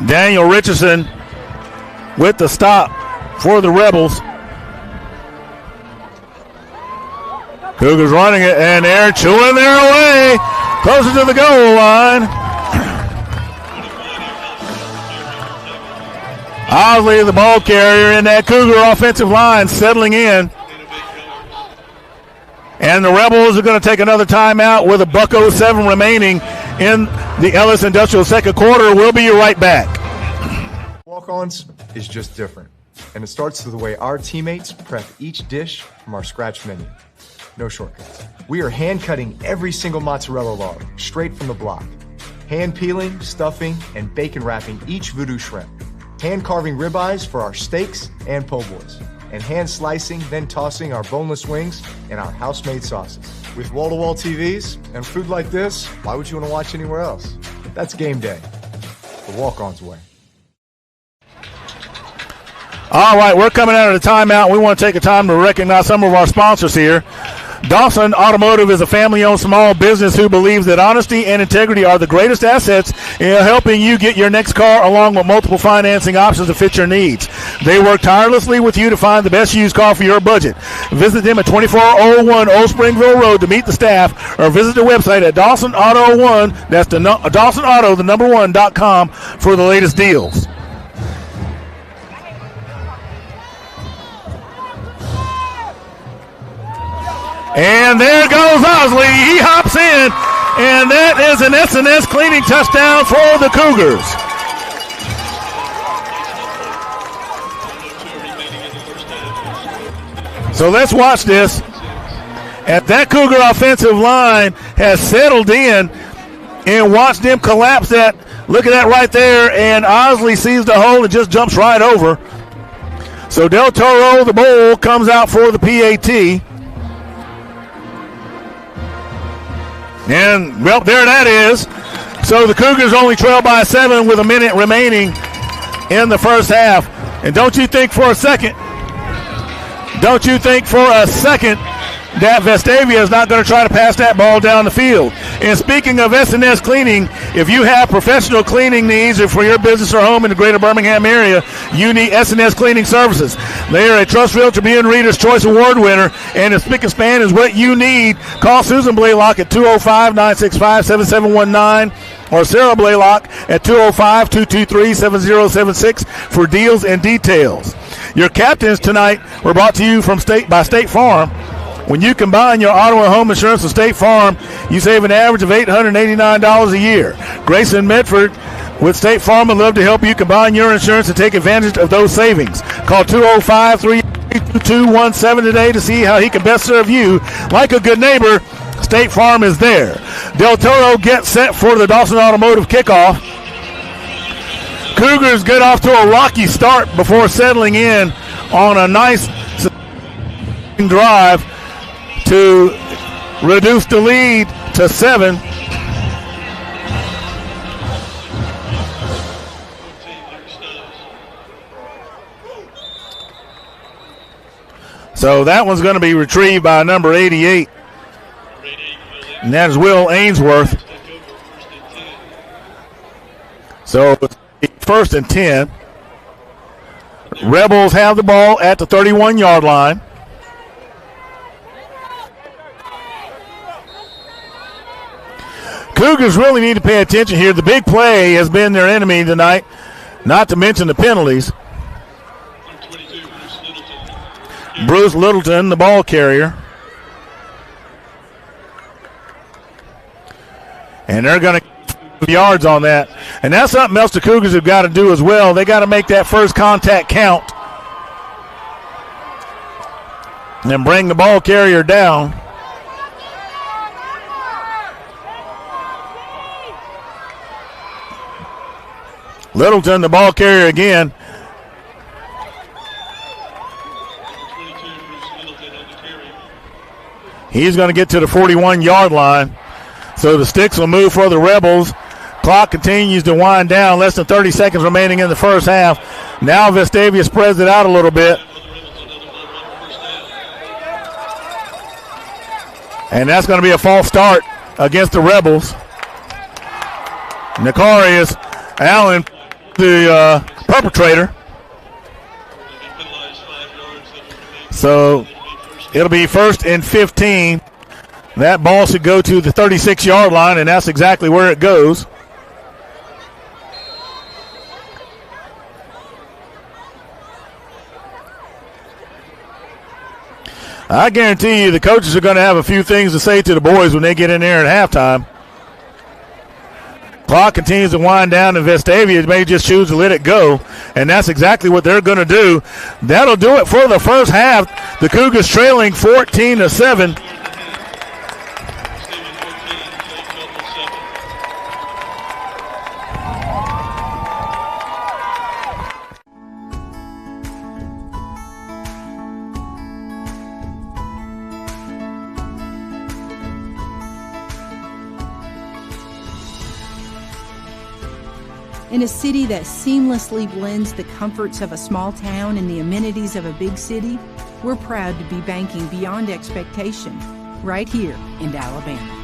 Daniel Richardson with the stop for the Rebels. Cougars running it, and they're chewing their way closer to the goal line. Osley, the ball carrier in that Cougar offensive line, settling in. And the Rebels are going to take another timeout with $1:07 remaining in the Ellis Industrial second quarter. We'll be right back. Walk-ons is just different, and it starts with the way our teammates prep each dish from our scratch menu. No shortcuts. We are hand-cutting every single mozzarella log straight from the block, hand-peeling, stuffing, and bacon wrapping each voodoo shrimp, hand-carving ribeyes for our steaks and po' boys, and hand-slicing, then tossing our boneless wings and our house-made sauces. With wall-to-wall TVs and food like this, why would you want to watch anywhere else? That's game day, the walk-on's way. All right, we're coming out of the timeout. We want to take a time to recognize some of our sponsors here. Dawson Automotive is a family-owned small business who believes that honesty and integrity are the greatest assets in helping you get your next car, along with multiple financing options to fit your needs. They work tirelessly with you to find the best used car for your budget. Visit them at 2401 Old Springville Road to meet the staff, or visit their website at Dawson Auto 1, that's the Dawson Auto, the number 1.com for the latest deals. And there goes Osley. He hops in, and that is an S&S cleaning touchdown for the Cougars. So let's watch this. As that Cougar offensive line has settled in, and watch them collapse that. Look at that right there, and Osley sees the hole and just jumps right over. So Del Toro, the Bull, comes out for the PAT. And, well, there that is. So the Cougars only trail by 7 with a minute remaining in the first half. And don't you think for a second that Vestavia is not going to try to pass that ball down the field. And speaking of S&S Cleaning, if you have professional cleaning needs or for your business or home in the greater Birmingham area, you need S&S Cleaning Services. They are a Trustville Tribune Reader's Choice Award winner, and if spick and span is what you need, call Susan Blaylock at 205-965-7719 or Sarah Blaylock at 205-223-7076 for deals and details. Your captains tonight were brought to you by State Farm. When you combine your auto and home insurance with State Farm, you save an average of $889 a year. Grayson Medford with State Farm would love to help you combine your insurance and take advantage of those savings. Call 205-382-2217 today to see how he can best serve you. Like a good neighbor, State Farm is there. Del Toro gets set for the Dawson Automotive kickoff. Cougars get off to a rocky start before settling in on a nice drive to reduce the lead to 7. So that one's going to be retrieved by number 88. And that is Will Ainsworth. So first and 10. Rebels have the ball at the 31-yard line. Cougars really need to pay attention here. The big play has been their enemy tonight, not to mention the penalties. Bruce Littleton, the ball carrier. And they're going to get yards on that. And that's something else the Cougars have got to do as well. They got to make that first contact count. And then bring the ball carrier down. Littleton, the ball carrier again. He's going to get to the 41-yard line. So the sticks will move for the Rebels. Clock continues to wind down. Less than 30 seconds remaining in the first half. Now Vestavia spreads it out a little bit. And that's going to be a false start against the Rebels. Nicarius Allen, the perpetrator. So it'll be 1st and 15. That ball should go to the 36-yard line, and that's exactly where it goes. I guarantee you the coaches are going to have a few things to say to the boys when they get in there at halftime. Clock continues to wind down, and Vestavia may just choose to let it go, and that's exactly what they're going to do. That'll do it for the first half. The Cougars trailing 14-7. In a city that seamlessly blends the comforts of a small town and the amenities of a big city, we're proud to be banking beyond expectation right here in Alabama.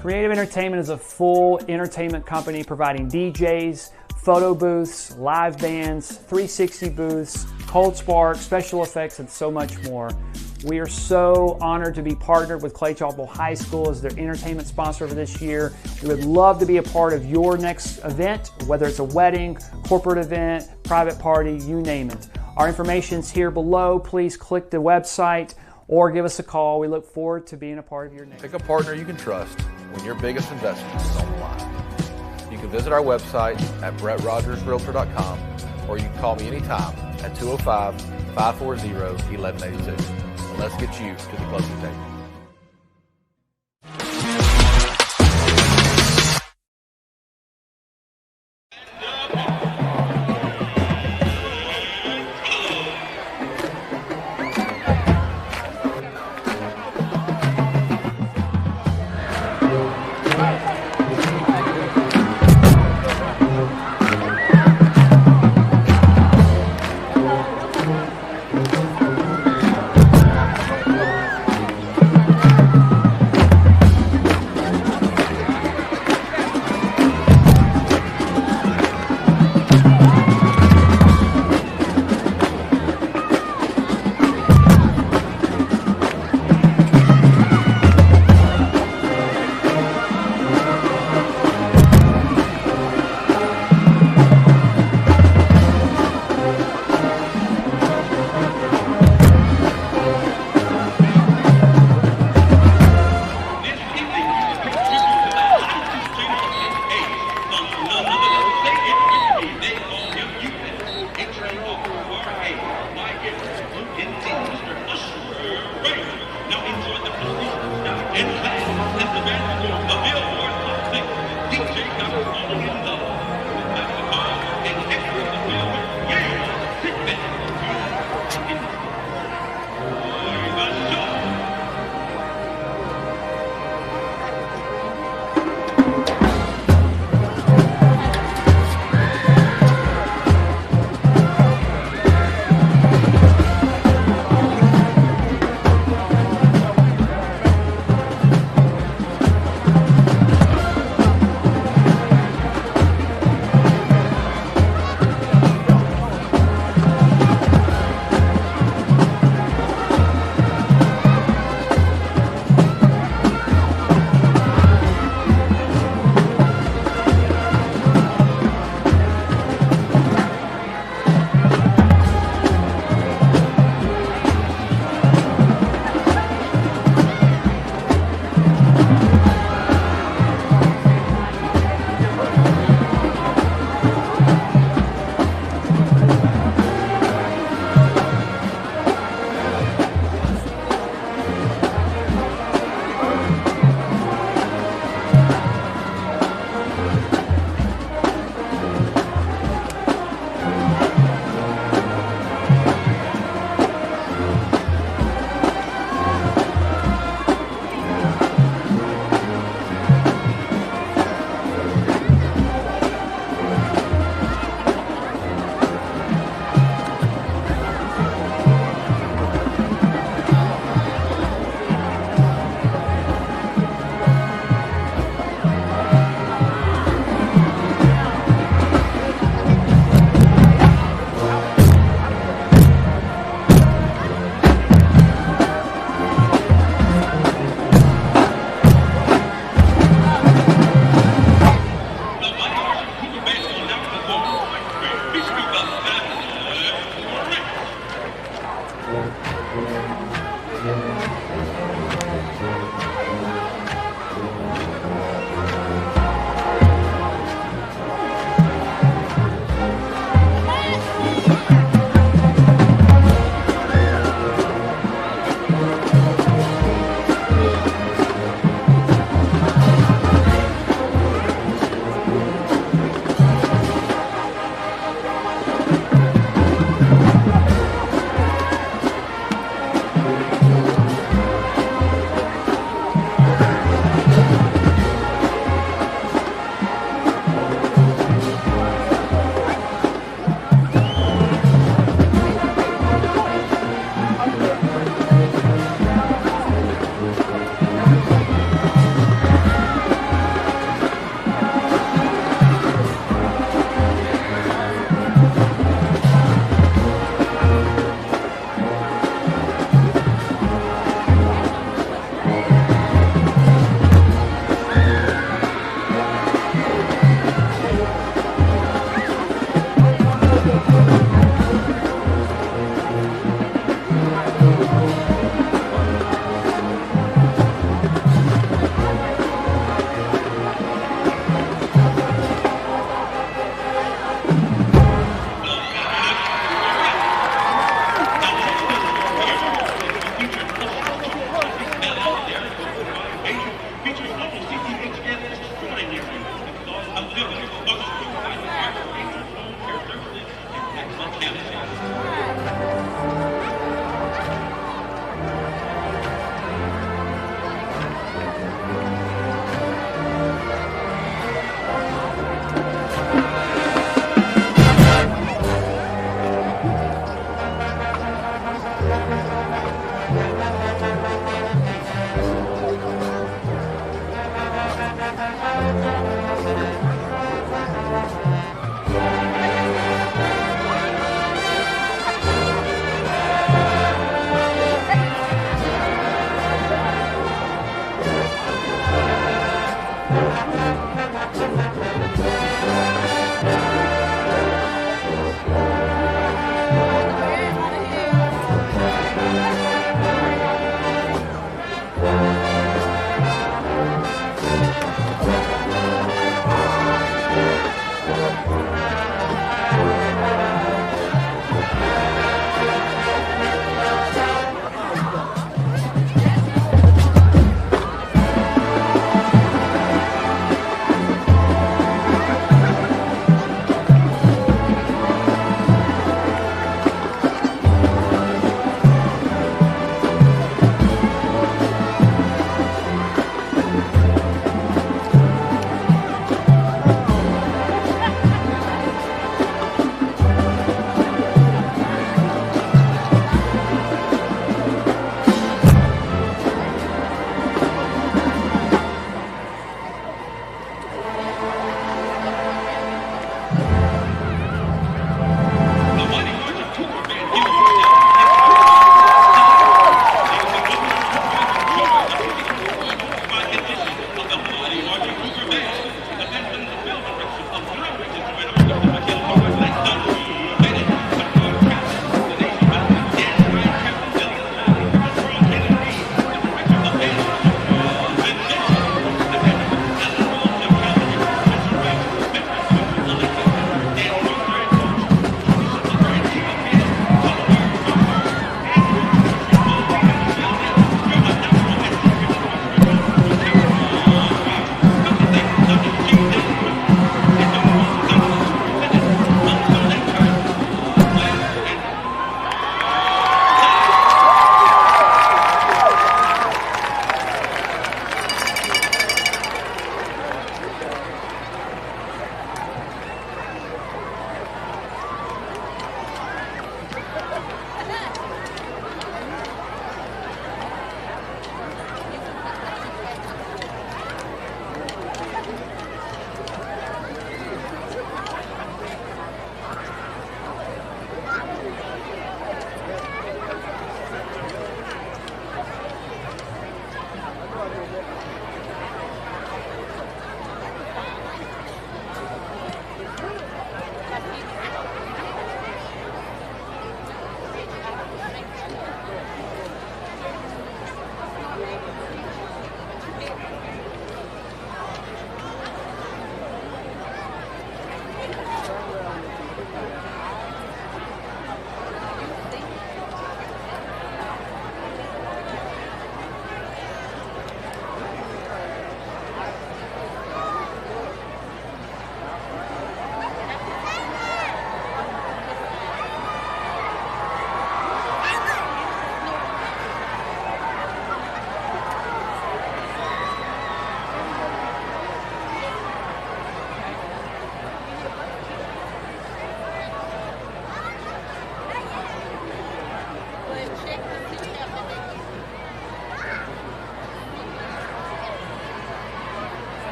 Creative Entertainment is a full entertainment company providing DJs, photo booths, live bands, 360 booths, cold spark, special effects, and so much more. We are so honored to be partnered with Clay-Chalkville High School as their entertainment sponsor for this year. We would love to be a part of your next event, whether it's a wedding, corporate event, private party, you name it. Our information's here below. Please click the website or give us a call. We look forward to being a part of your next. Pick a partner you can trust when your biggest investment is on the line. You can visit our website at BrettRogersRealtor.com, or you can call me anytime at 205-540-1182. And let's get you to the closing table.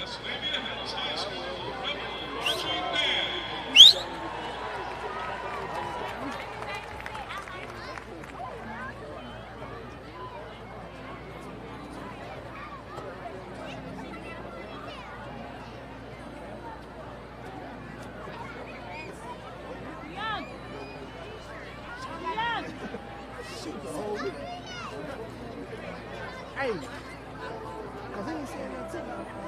Vestavia Hills High School from Marching Band. Hey, I think he said that too.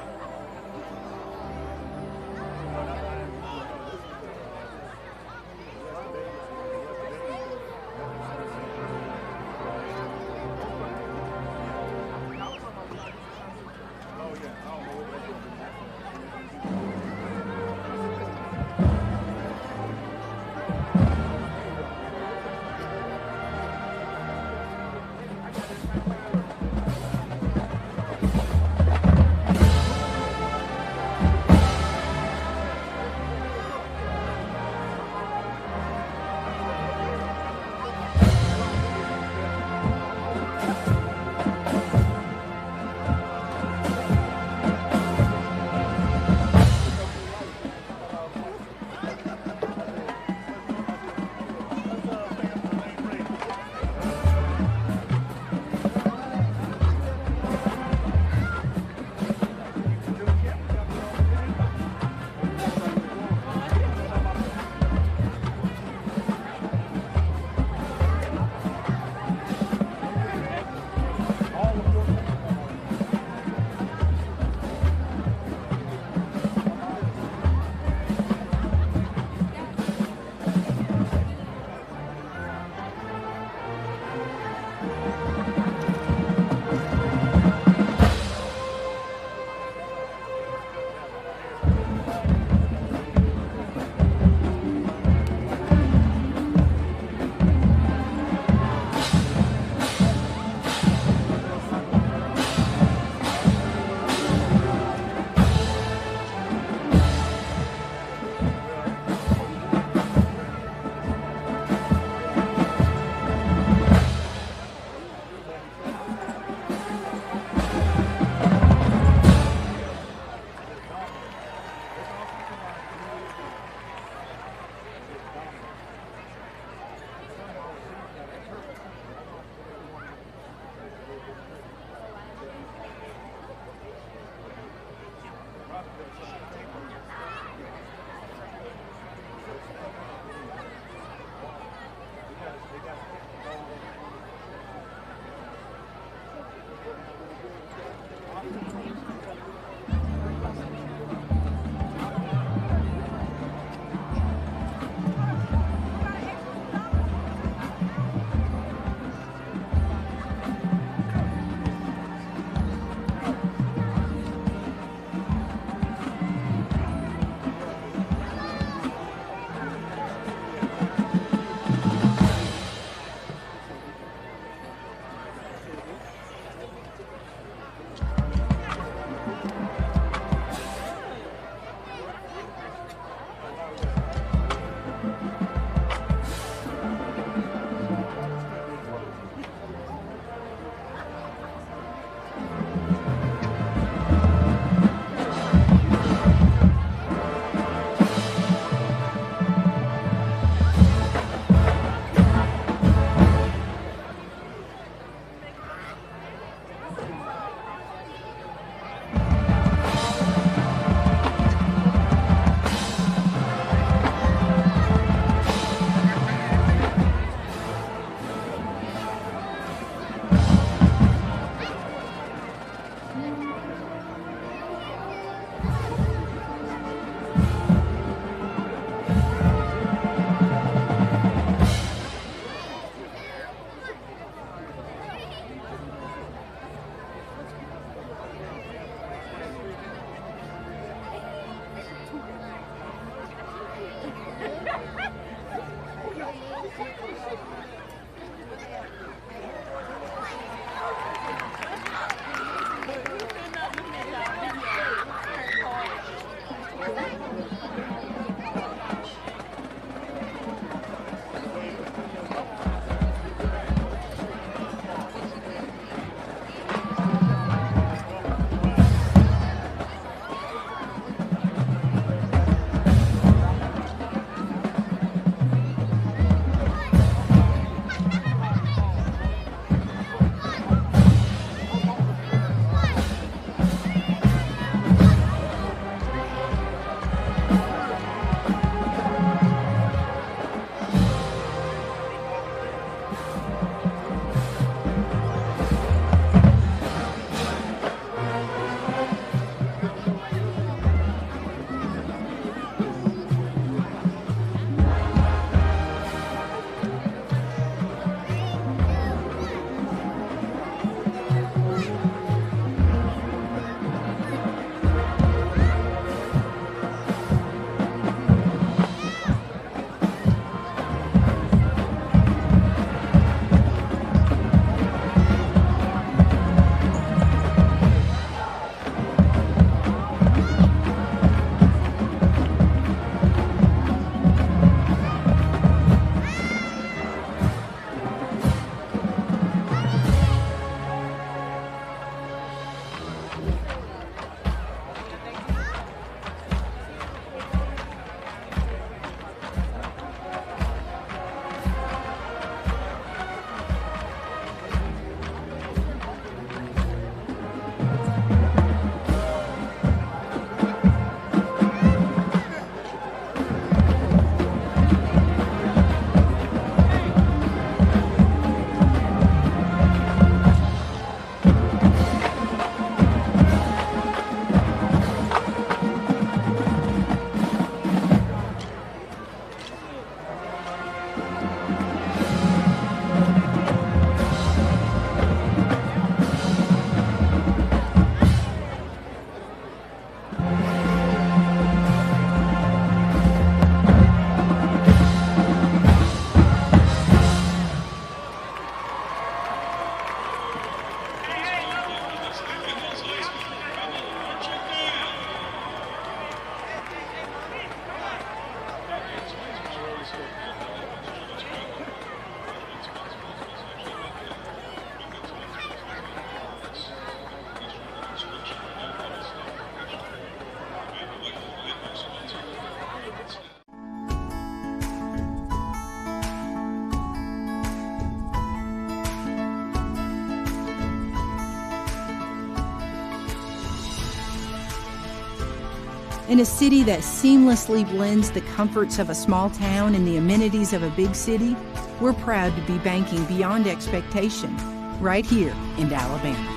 In a city that seamlessly blends the comforts of a small town and the amenities of a big city, we're proud to be banking beyond expectation right here in Alabama.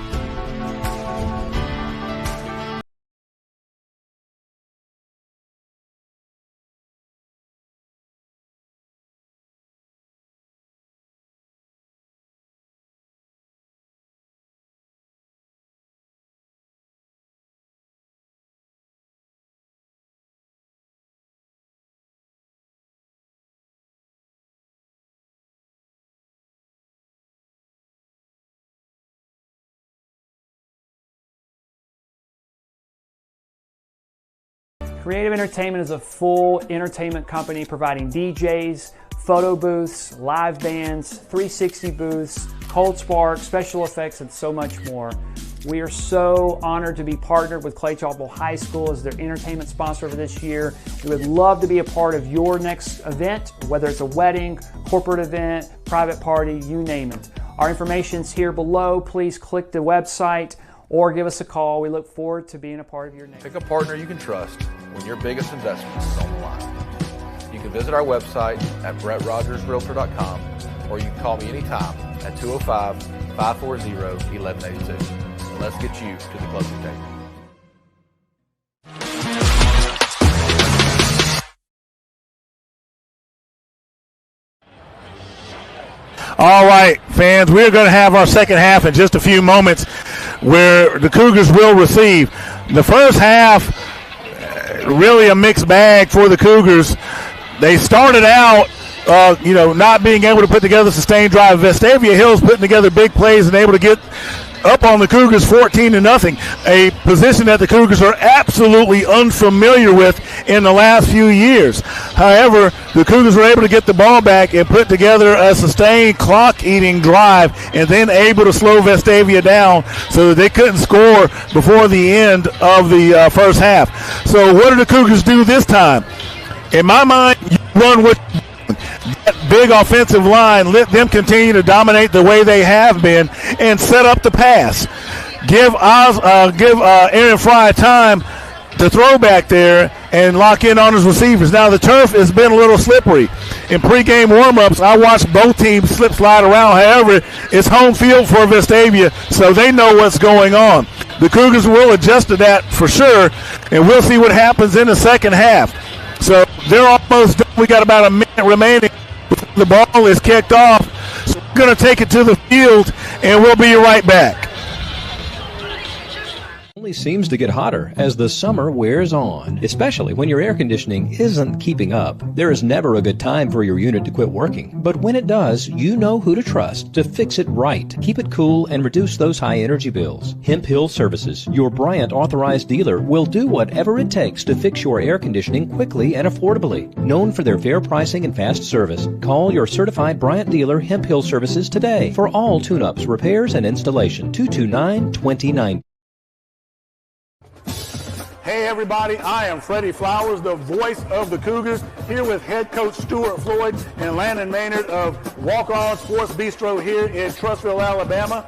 Creative Entertainment is a full entertainment company providing DJs, photo booths, live bands, 360 booths, cold spark, special effects, and so much more. We are so honored to be partnered with Clay-Chalkville High School as their entertainment sponsor for this year. We would love to be a part of your next event, whether it's a wedding, corporate event, private party, you name it. Our information's here below. Please click the website or give us a call. We look forward to being a part of your next. Pick a partner you can trust when your biggest investment is on the line. You can visit our website at BrettRogersRealtor.com, or you can call me anytime at 205-540-1182. And let's get you to the closing table. All right, fans, we're going to have our second half in just a few moments where the Cougars will receive. The first half, really a mixed bag for the Cougars. They started out, not being able to put together a sustained drive. Vestavia Hills putting together big plays and able to get up on the Cougars 14-0, a position that the Cougars are absolutely unfamiliar with in the last few years. However, the Cougars were able to get the ball back and put together a sustained clock-eating drive and then able to slow Vestavia down so that they couldn't score before the end of the first half. So what do the Cougars do this time? In my mind, you run with that big offensive line, let them continue to dominate the way they have been and set up the pass. Give Aaron Fry time to throw back there and lock in on his receivers. Now, the turf has been a little slippery. In pregame warm-ups, I watched both teams slip slide around. However, it's home field for Vestavia, so they know what's going on. The Cougars will adjust to that for sure, and we'll see what happens in the second half. So they're almost done. We got about a minute remaining before the ball is kicked off. So we're going to take it to the field, and we'll be right back. Only seems to get hotter as the summer wears on, especially when your air conditioning isn't keeping up. There is never a good time for your unit to quit working, but when it does, you know who to trust to fix it right, keep it cool, and reduce those high energy bills. Hemp Hill Services, your Bryant authorized dealer, will do whatever it takes to fix your air conditioning quickly and affordably. Known for their fair pricing and fast service, call your certified Bryant dealer Hemp Hill Services today for all tune-ups, repairs, and installation. 229-2090. Hey everybody, I am Freddie Flowers, the voice of the Cougars, here with head coach Stuart Floyd and Landon Maynard of Walk On Sports Bistro here in Trussville, Alabama.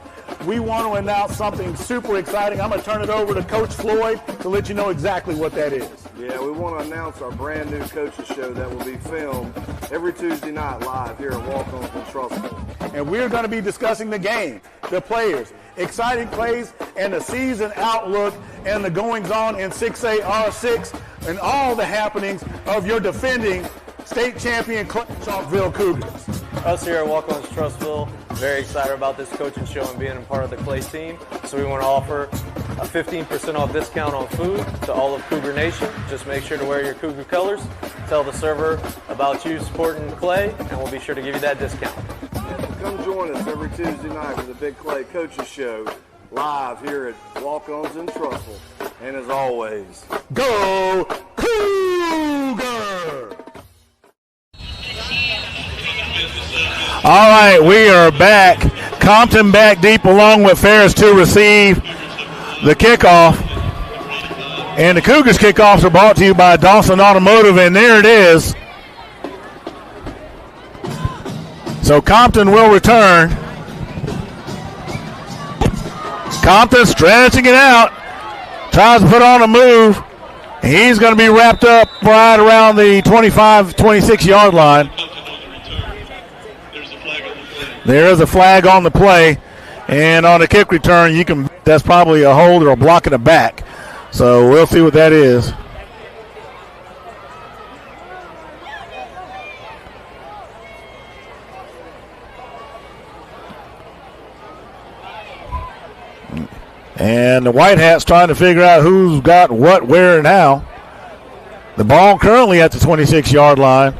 We want to announce something super exciting. I'm going to turn it over to Coach Floyd to let you know exactly what that is. Yeah, we want to announce our brand new coaches show that will be filmed every Tuesday night live here at Walk On in Trussville. And we're going to be discussing the game, the players, exciting plays, and the season outlook and the goings-on in 6A R6 and all the happenings of your defending state champion Clay-Chalkville Cougars. Us here at Walk On Trussville, very excited about this coaching show and being a part of the Clay team. So we want to offer a 15% off discount on food to all of Cougar Nation. Just make sure to wear your Cougar colors. Tell the server about you supporting Clay, and we'll be sure to give you that discount. Come join us every Tuesday night for the Big Clay Coaches Show, live here at Walk-Ons in Trussville. And as always, go Cougar! All right, we are back. Compton back deep along with Ferris to receive the kickoff. And the Cougars kickoffs are brought to you by Dawson Automotive, and there it is. So Compton will return. Compton stretching it out. Tries to put on a move. He's going to be wrapped up right around the 25, 26-yard line. There is a flag on the play, and on the kick return, that's probably a hold or a block in the back. So we'll see what that is. And the White Hats trying to figure out who's got what, where, and how. The ball currently at the 26-yard line.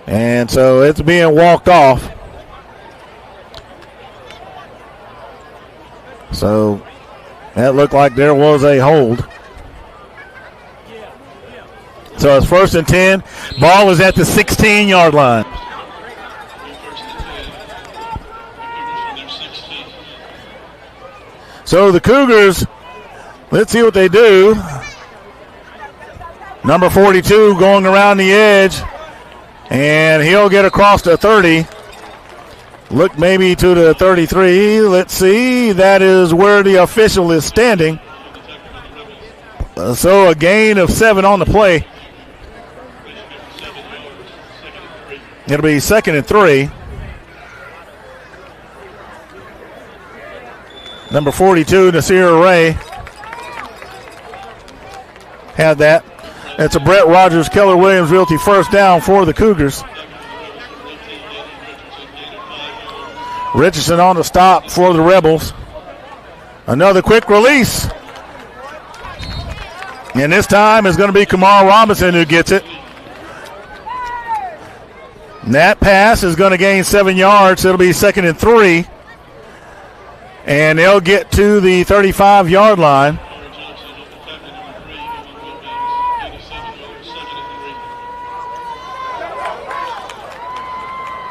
And so it's being walked off. So that looked like there was a hold. So it's 1st and 10. Ball is at the 16-yard line. So the Cougars, let's see what they do. Number 42 going around the edge, and he'll get across the 30. Look maybe to the 33. Let's see. That is where the official is standing. So a gain of 7 on the play. It'll be 2nd and 3. Number 42, Nasir Ray, had that. It's a Brett Rogers, Keller Williams Realty first down for the Cougars. Richardson on the stop for the Rebels. Another quick release. And this time it's going to be Kamar Robinson who gets it. And that pass is going to gain 7 yards. It'll be 2nd and 3. And they'll get to the 35-yard line.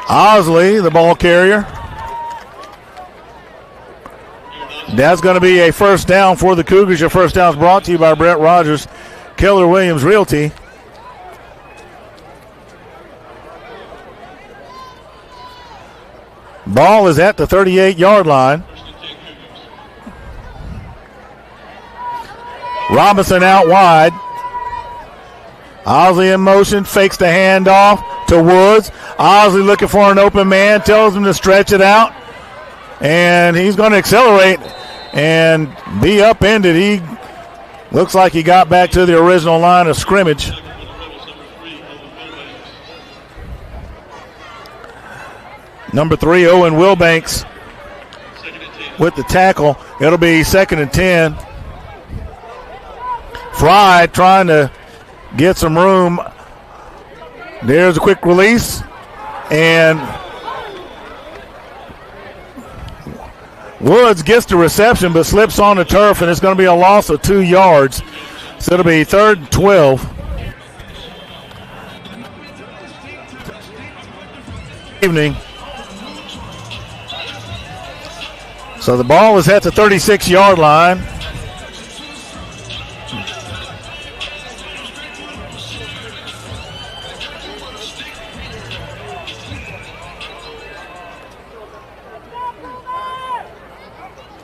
Osley, the ball carrier. That's going to be a first down for the Cougars. Your first down is brought to you by Brett Rogers, Keller Williams Realty. Ball is at the 38-yard line. Robinson out wide. Osley in motion, fakes the handoff to Woods. Osley looking for an open man, tells him to stretch it out. And he's going to accelerate and be upended. He looks like he got back to the original line of scrimmage. Number 3, Owen Wilbanks with the tackle. It'll be 2nd and 10. Fry trying to get some room. There's a quick release. And Woods gets the reception but slips on the turf, and it's going to be a loss of 2 yards. So it'll be 3rd and 12. Evening. So the ball is at the 36-yard line.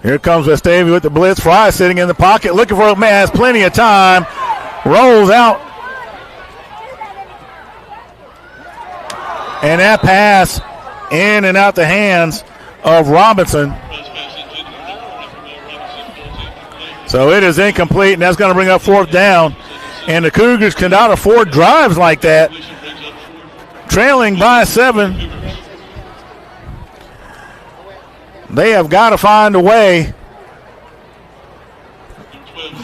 Here comes Vestavia with the blitz. Fry sitting in the pocket, looking for a man, has plenty of time. Rolls out. And that pass in and out the hands of Robinson. So it is incomplete, and that's going to bring up 4th down. And the Cougars cannot afford drives like that. Trailing by 7. They have got to find a way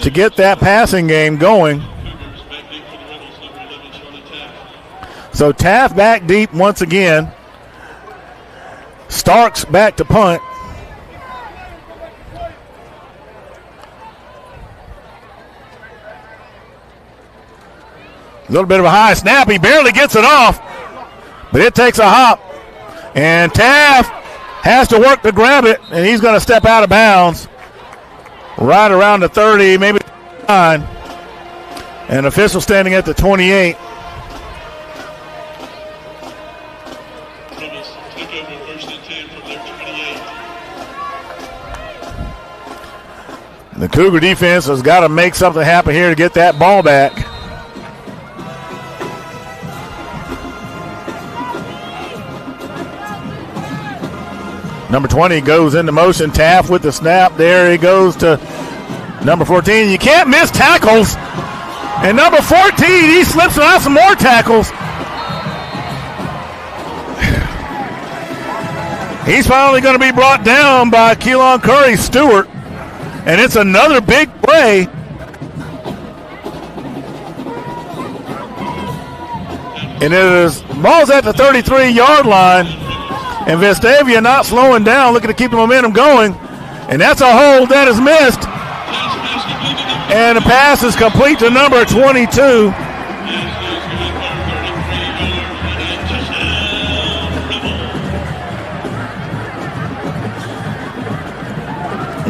to get that passing game going. So Taft back deep once again. Starks back to punt. A little bit of a high snap. He barely gets it off, but it takes a hop. And Taft has to work to grab it, and he's going to step out of bounds right around the 30, maybe 9. An official standing at the 28. The Cougar defense has got to make something happen here to get that ball back. Number 20 goes into motion. Taft with the snap. There he goes to number 14. You can't miss tackles. And number 14, he slips out some more tackles. He's finally going to be brought down by Keelan Curry Stewart. And it's another big play. And it is ball's at the 33-yard line. And Vestavia not slowing down, looking to keep the momentum going. And that's a hold that is missed. And the pass is complete to number 22.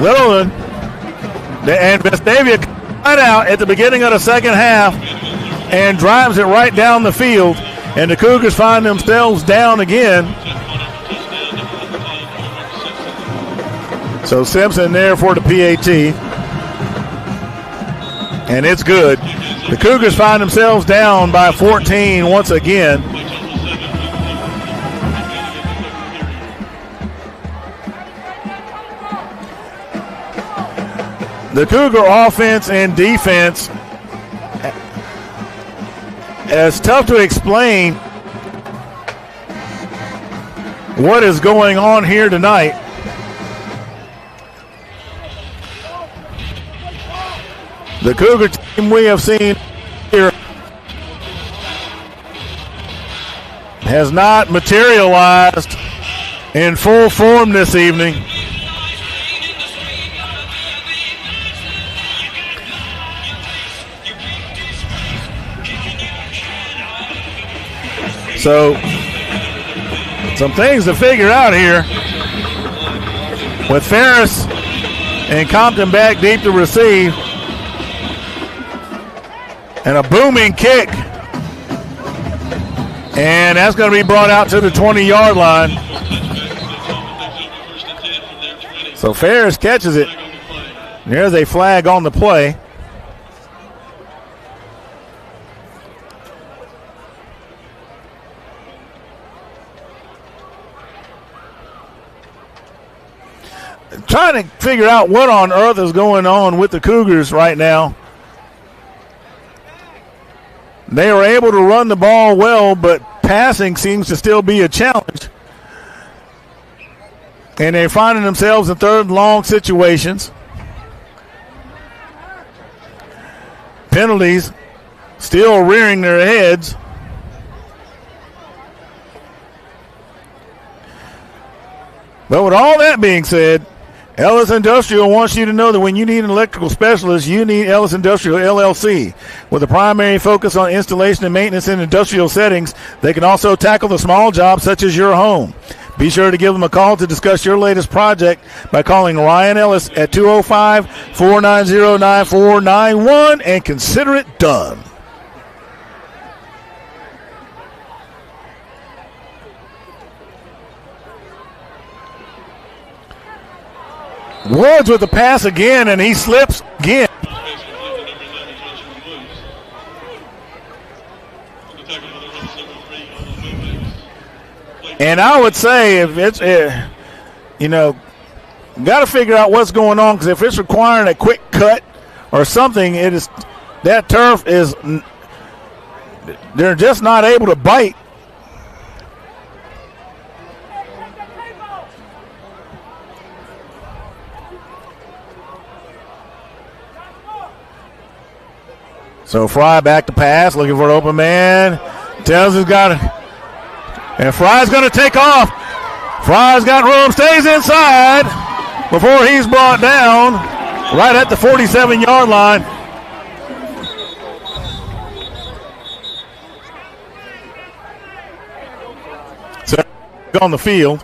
Littleton and Vestavia cut out at the beginning of the second half and drives it right down the field. And the Cougars find themselves down again. So Simpson there for the PAT. And it's good. The Cougars find themselves down by 14 once again. The Cougar offense and defense, it's tough to explain what is going on here tonight. The Cougar team we have seen here has not materialized in full form this evening. So, some things to figure out here. With Ferris and Compton back deep to receive. And a booming kick. And that's going to be brought out to the 20-yard line. So Ferris catches it. There's a flag on the play. Trying to figure out what on earth is going on with the Cougars right now. They were able to run the ball well, but passing seems to still be a challenge. And they're finding themselves in third and long situations. Penalties still rearing their heads. But with all that being said, Ellis Industrial wants you to know that when you need an electrical specialist, you need Ellis Industrial LLC. With a primary focus on installation and maintenance in industrial settings, they can also tackle the small jobs such as your home. Be sure to give them a call to discuss your latest project by calling Ryan Ellis at 205-490-9491 and consider it done. Woods with the pass again, and he slips again. And I would say if it's, got to figure out what's going on, because if it's requiring a quick cut or something, it is that turf is, they're just not able to bite. So Fry back to pass, looking for an open man. Tells he's got it. And Fry's going to take off. Fry's got room, stays inside before he's brought down right at the 47-yard line. So on the field.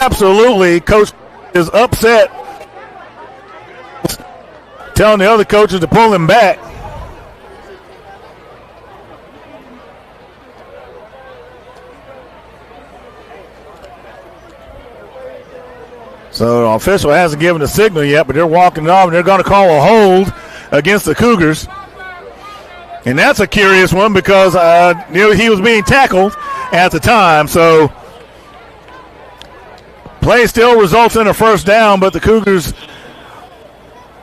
Absolutely, Coach is upset. telling the other coaches to pull him back. So the official hasn't given a signal yet, but they're walking it off, and they're going to call a hold against the Cougars. And that's a curious one because he was being tackled at the time. So play still results in a first down, but the Cougars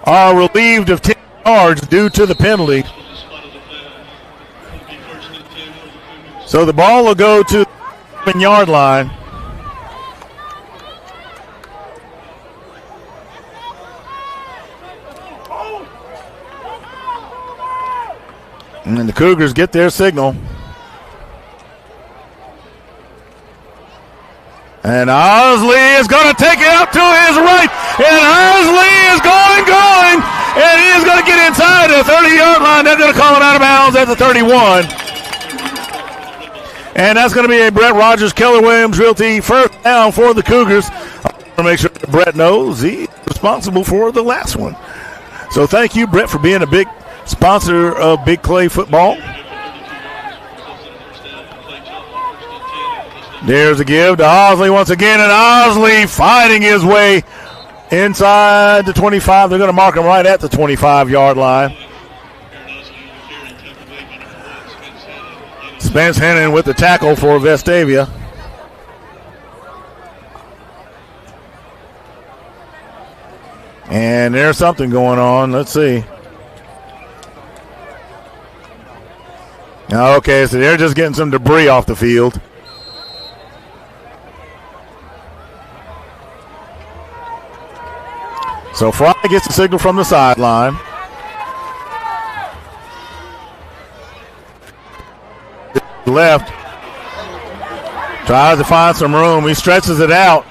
are relieved of 10 yards due to the penalty. So the ball will go to the 7-yard line. And then the Cougars get their signal. And Osley is going to take it out to his right. And Osley is going. And he is going to get inside the 30-yard line. They're going to call it out of bounds at the 31. And that's going to be a Brett Rogers, Keller Williams Realty first down for the Cougars. I want to make sure that Brett knows he's responsible for the last one. So thank you, Brett, for being a big sponsor of Big Clay football. There's a give to Osley once again, and Osley fighting his way inside the 25. They're going to mark him right at the 25-yard line. Spence Hennon with the tackle for Vestavia. And there's something going on. Let's see. Okay, so they're just getting some debris off the field. So Fry gets the signal from the sideline. Left. Tries to find some room. He stretches it out.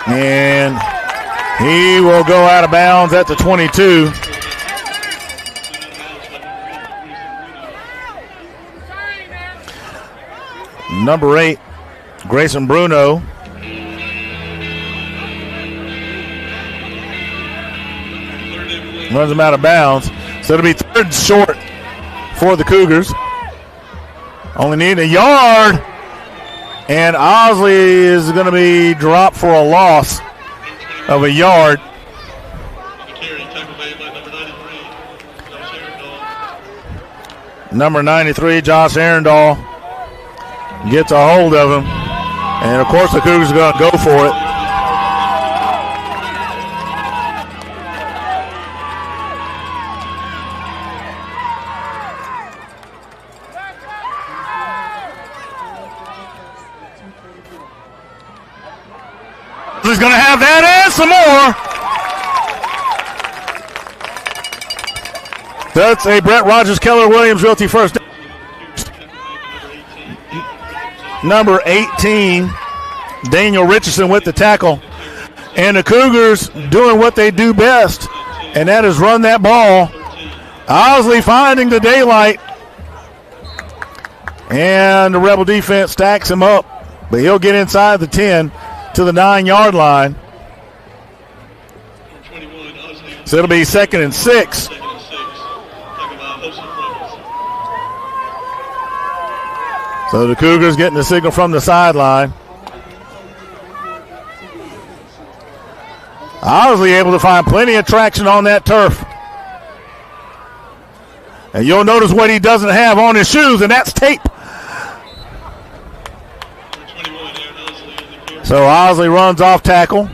And he will go out of bounds at the 22. Number 8, Grayson Bruno. Runs him out of bounds. So it'll be third and short for the Cougars. Only need a yard. And Osley is going to be dropped for a loss of a yard. Number 93, Josh Arundel, gets a hold of him. And, of course, the Cougars are going to go for it. He's going to have that and some more. That's a Brett Rogers, Keller Williams Realty first. Number 18, Daniel Richardson with the tackle. And the Cougars doing what they do best, and that is run that ball. Osley finding the daylight. And the Rebel defense stacks him up, but he'll get inside the 10 to the 9-yard line. So it'll be 2nd and 6. So the Cougars getting the signal from the sideline. Osley able to find plenty of traction on that turf. And you'll notice what he doesn't have on his shoes, and that's tape. So Osley runs off tackle.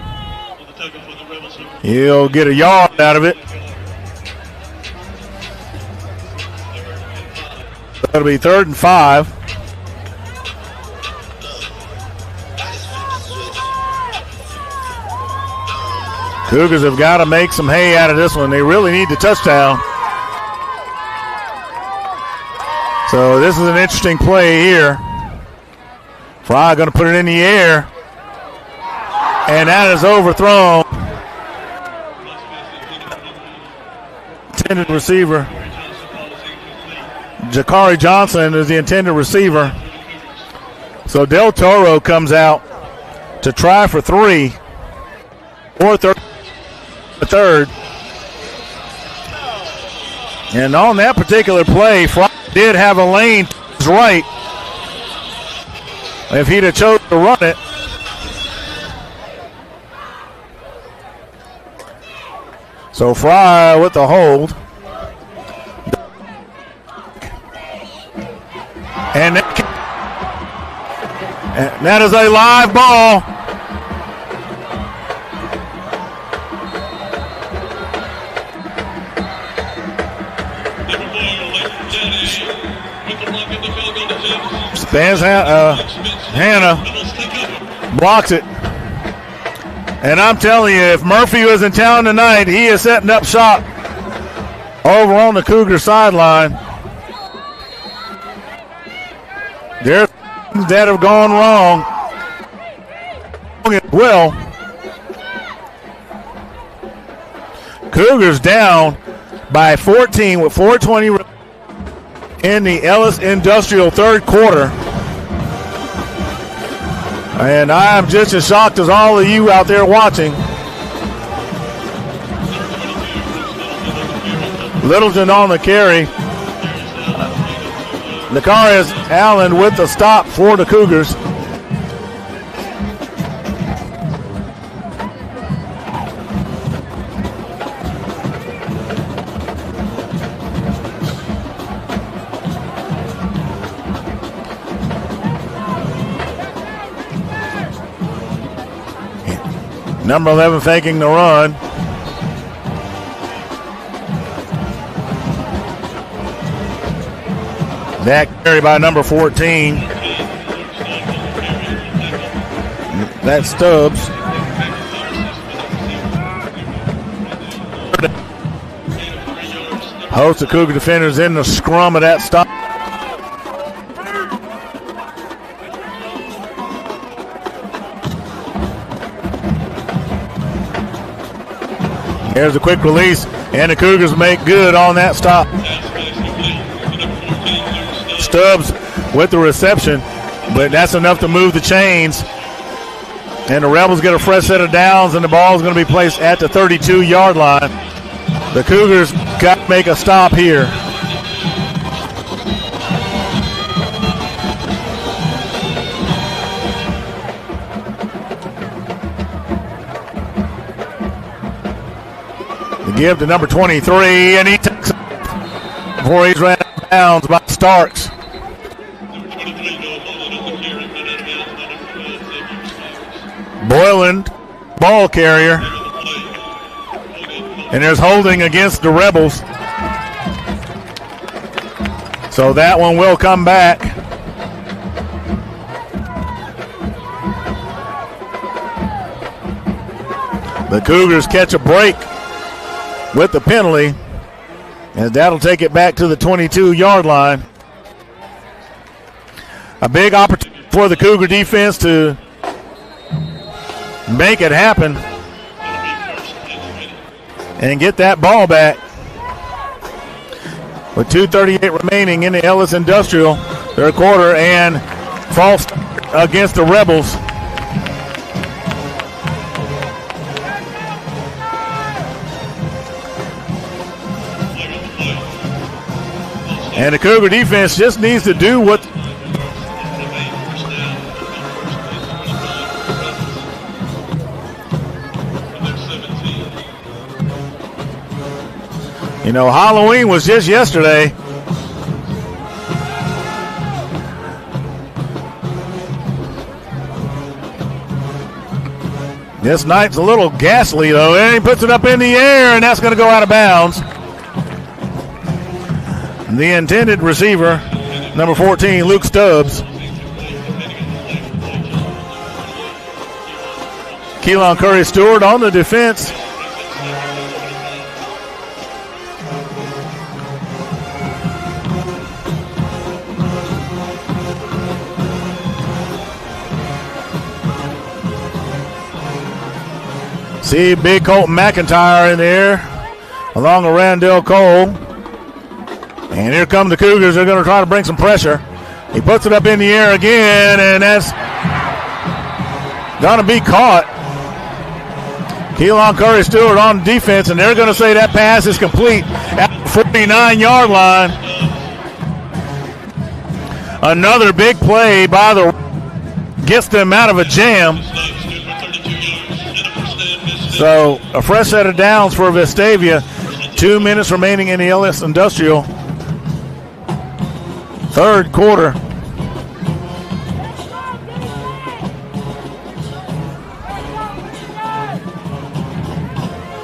He'll get a yard out of it. That'll be 3rd and 5. Cougars have got to make some hay out of this one. They really need the touchdown. So this is an interesting play here. Fry going to put it in the air. And that is overthrown. Intended receiver. Jakari Johnson is the intended receiver. So Del Toro comes out to try for 3. Or third. And on that particular play, Fry did have a lane to his right. If he'd have chosen to run it. So Fry with the hold. And that is a live ball. Spans Hannah blocks it. And I'm telling you, if Murphy was in town tonight, he is setting up shop over on the Cougar sideline. There's things that have gone wrong. Well, Cougars down by 14 with 4:20 in the Ellis Industrial third quarter. And I'm just as shocked as all of you out there watching. Littleton on the carry. Nakarius Allen with the stop for the Cougars. Number 11 faking the run. That carry by number 14. That's Stubbs. Host the Cougar defenders in the scrum of that stop. There's a quick release, and the Cougars make good on that stop. Stubbs with the reception, but that's enough to move the chains. And the Rebels get a fresh set of downs, and the ball is going to be placed at the 32-yard line. The Cougars got to make a stop here. Give to number 23, and he takes it before he's ran out of bounds by Starks. Boylan, ball carrier. And there's holding against the Rebels. So that one will come back. The Cougars catch a break with the penalty, and that'll take it back to the 22-yard line. A big opportunity for the Cougar defense to make it happen and get that ball back. With 2:38 remaining in the Ellis Industrial third quarter, and false against the Rebels. And the Cougar defense just needs to do what you know, Halloween was just yesterday. This night's a little ghastly, though. And he puts it up in the air, and that's going to go out of bounds. The intended receiver, number 14, Luke Stubbs. Keelan Curry-Stewart on the defense. See big Colton McIntyre in there, along with Randall Cole. And here come the Cougars. They're going to try to bring some pressure. He puts it up in the air again, and that's going to be caught. Keelan Curry-Stewart on defense, and they're going to say that pass is complete at the 49-yard line. Another big play by gets them out of a jam. So a fresh set of downs for Vestavia. 2 minutes remaining in the LS Industrial third quarter.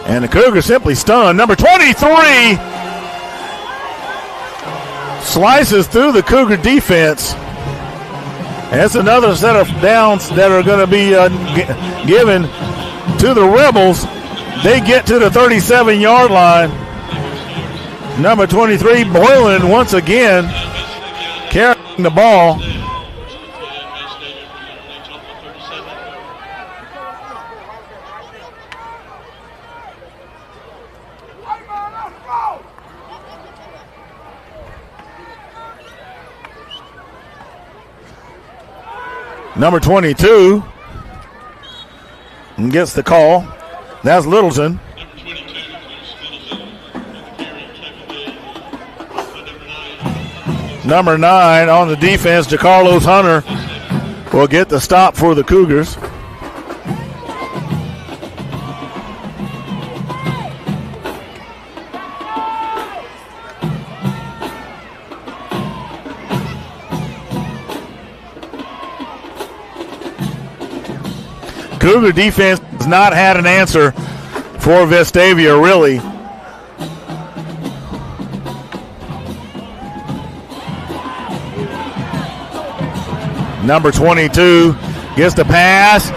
And the Cougars simply stunned. Number 23 slices through the Cougar defense. That's another set of downs that are going to be given to the Rebels. They get to the 37-yard line. Number 23, Boylan, once again carrying the ball. Number 22 gets the call. That's Littleton. Number 9 on the defense, DeCarlos Hunter, will get the stop for the Cougars. Cougar defense has not had an answer for Vestavia, really. Number 22 gets the pass,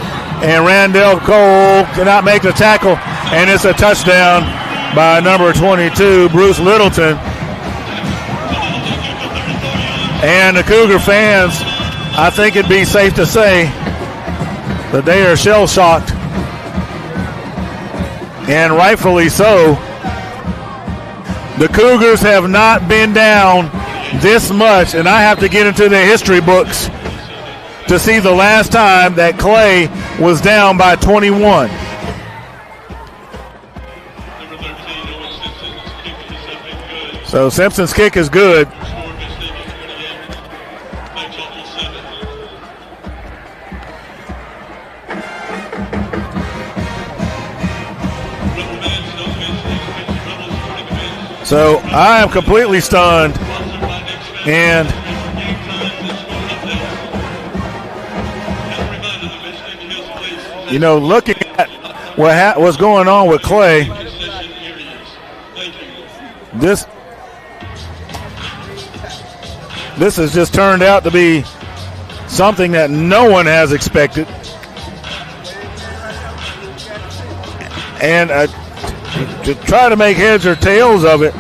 and Randall Cole cannot make the tackle, and it's a touchdown by number 22, Bruce Littleton. And the Cougar fans, I think it'd be safe to say that they are shell-shocked, and rightfully so. The Cougars have not been down this much, and I have to get into the history books to see the last time that Clay was down by 21. So Simpson's kick is good. So I am completely stunned, and you know, looking at what's going on with Clay, this has just turned out to be something that no one has expected, and to try to make heads or tails of it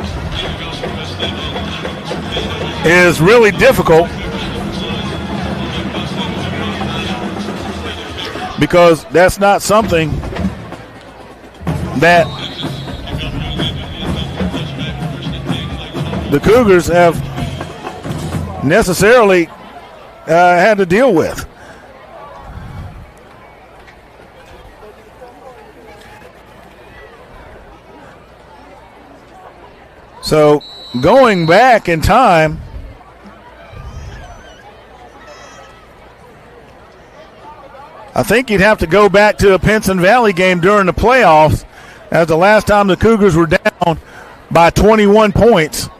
is really difficult, because that's not something that the Cougars have necessarily had to deal with. So going back in time, I think you'd have to go back to a Pinson Valley game during the playoffs as the last time the Cougars were down by 21 points.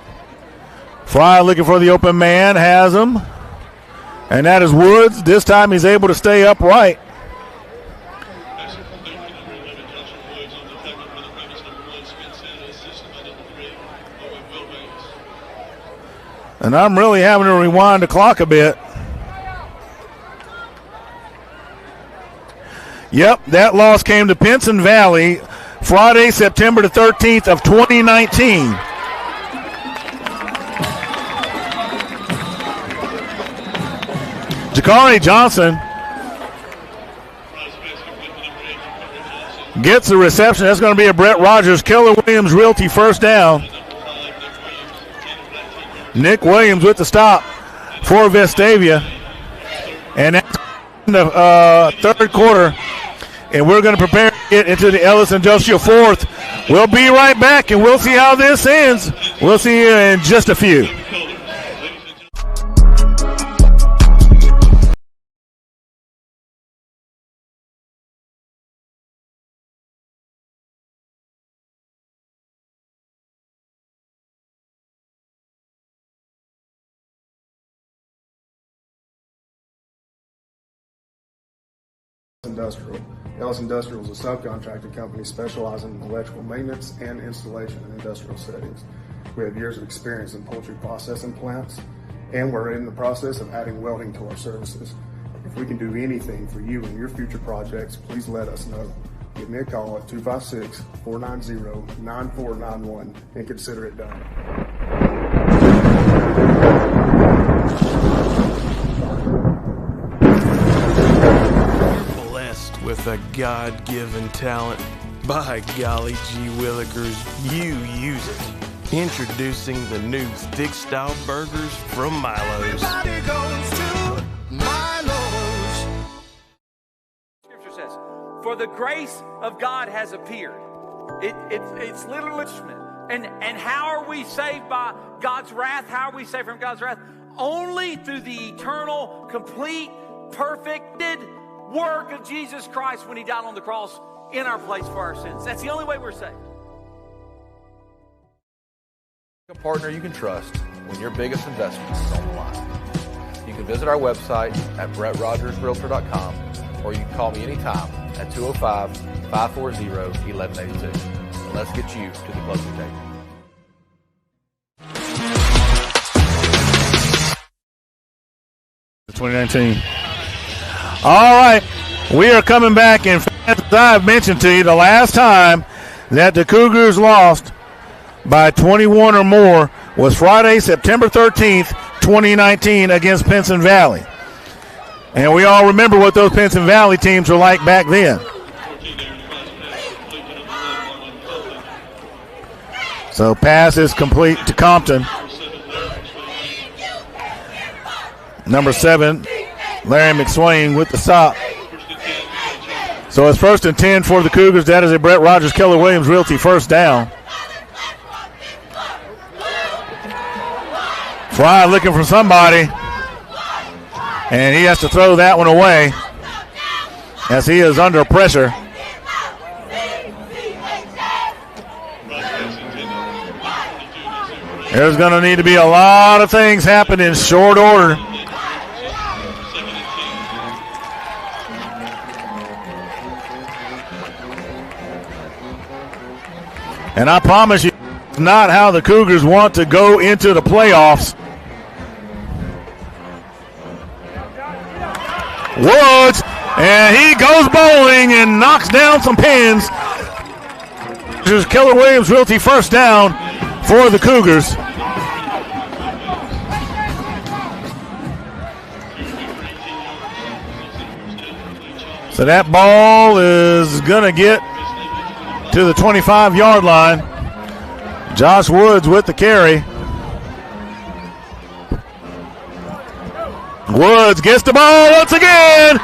Fry looking for the open man, has him, and that is Woods. This time he's able to stay upright. And I'm really having to rewind the clock a bit. Yep, that loss came to Pinson Valley Friday, September the 13th of 2019. Jakari Johnson gets the reception. That's going to be a Brett Rogers, Keller Williams Realty first down. Nick Williams with the stop for Vestavia. And that's in the third quarter and we're going to prepare to get into the Ellis Industrial fourth. We'll be right back, and we'll see how this ends. We'll see you in just a few. Industrial. Ellis Industrial is a subcontracting company specializing in electrical maintenance and installation in industrial settings. We have years of experience in poultry processing plants, and we're in the process of adding welding to our services. If we can do anything for you and your future projects, please let us know. Give me a call at 256-490-9491 and consider it done. With a God-given talent. By golly gee willikers, you use it. Introducing the new thick-style burgers from Milo's. Everybody goes to Milo's. Scripture says, for the grace of God has appeared. It's literally, and how are we saved by God's wrath? How are we saved from God's wrath? Only through the eternal, complete, perfected work of Jesus Christ when he died on the cross in our place for our sins. That's the only way we're saved. A partner you can trust when your biggest investment is on the line. You can visit our website at BrettRogersRealtor.com, or you can call me anytime at 205-540-1182. Let's get you to the closing table. The 2019. All right, we are coming back, and as I've mentioned to you, the last time that the Cougars lost by 21 or more was Friday, September 13th, 2019 against Pinson Valley. And we all remember what those Pinson Valley teams were like back then. So pass is complete to Compton. Number 7. Larry McSwain with the stop. So it's 1st and 10 for the Cougars. That is a Brett Rogers Keller Williams Realty first down. Fry looking for somebody, and he has to throw that one away as he is under pressure. There's going to need to be a lot of things happen in short order. And I promise you, it's not how the Cougars want to go into the playoffs. Woods, and he goes bowling and knocks down some pins. There's Keller Williams Realty first down for the Cougars. So that ball is going to get to the 25-yard line. Josh Woods with the carry. Woods gets the ball once again.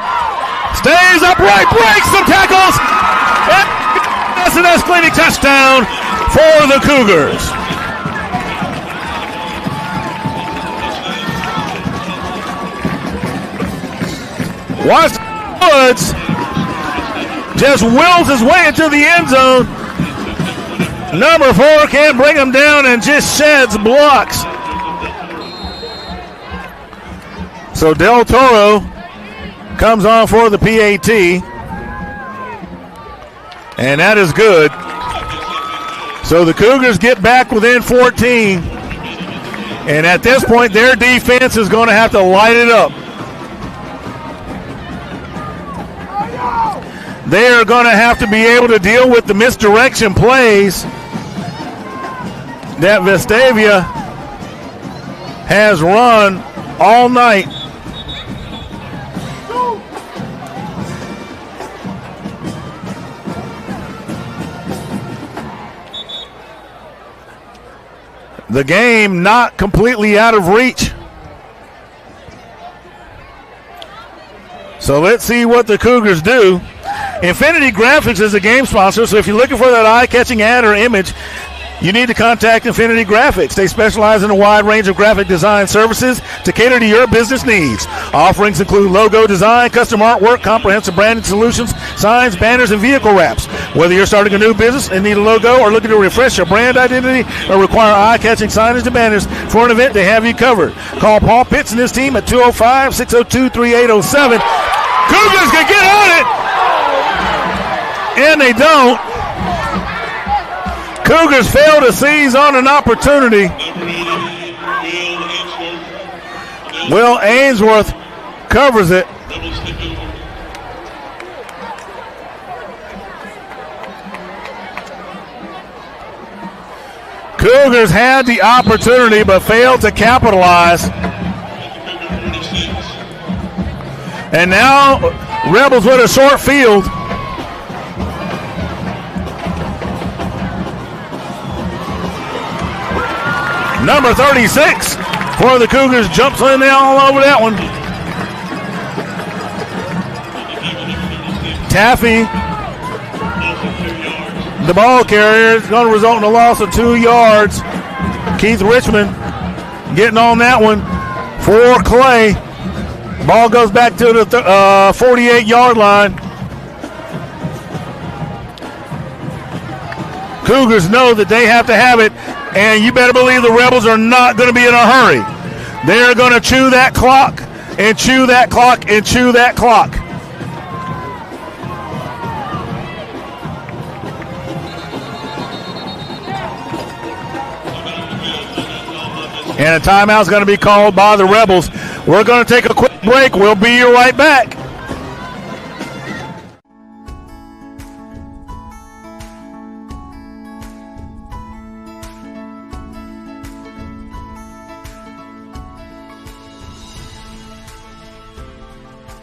Stays upright, breaks some tackles. And that's an escalating touchdown for the Cougars. Watch Woods just wills his way into the end zone. Number 4 can't bring him down and just sheds blocks. So Del Toro comes on for the PAT. And that is good. So the Cougars get back within 14. And at this point, their defense is going to have to light it up. They are going to have to be able to deal with the misdirection plays that Vestavia has run all night. The game not completely out of reach. So let's see what the Cougars do. Infinity Graphics is a game sponsor, so if you're looking for that eye-catching ad or image, you need to contact Infinity Graphics. They specialize in a wide range of graphic design services to cater to your business needs. Offerings include logo design, custom artwork, comprehensive branding solutions, signs, banners, and vehicle wraps. Whether you're starting a new business and need a logo or looking to refresh your brand identity or require eye-catching signage and banners for an event, they have you covered. Call Paul Pitts and his team at 205-602-3807. Cougars can get on it! And they don't. Cougars fail to seize on an opportunity. Will Ainsworth covers it. Cougars had the opportunity but failed to capitalize. And now Rebels with a short field. Number 36 for the Cougars jumps in there all over that one. Taffy, the ball carrier, is going to result in a loss of 2 yards. Keith Richmond getting on that one for Clay. Ball goes back to the 48-yard line. Cougars know that they have to have it. And you better believe the Rebels are not going to be in a hurry. They're going to chew that clock and chew that clock and chew that clock. And a timeout is going to be called by the Rebels. We're going to take a quick break. We'll be right back.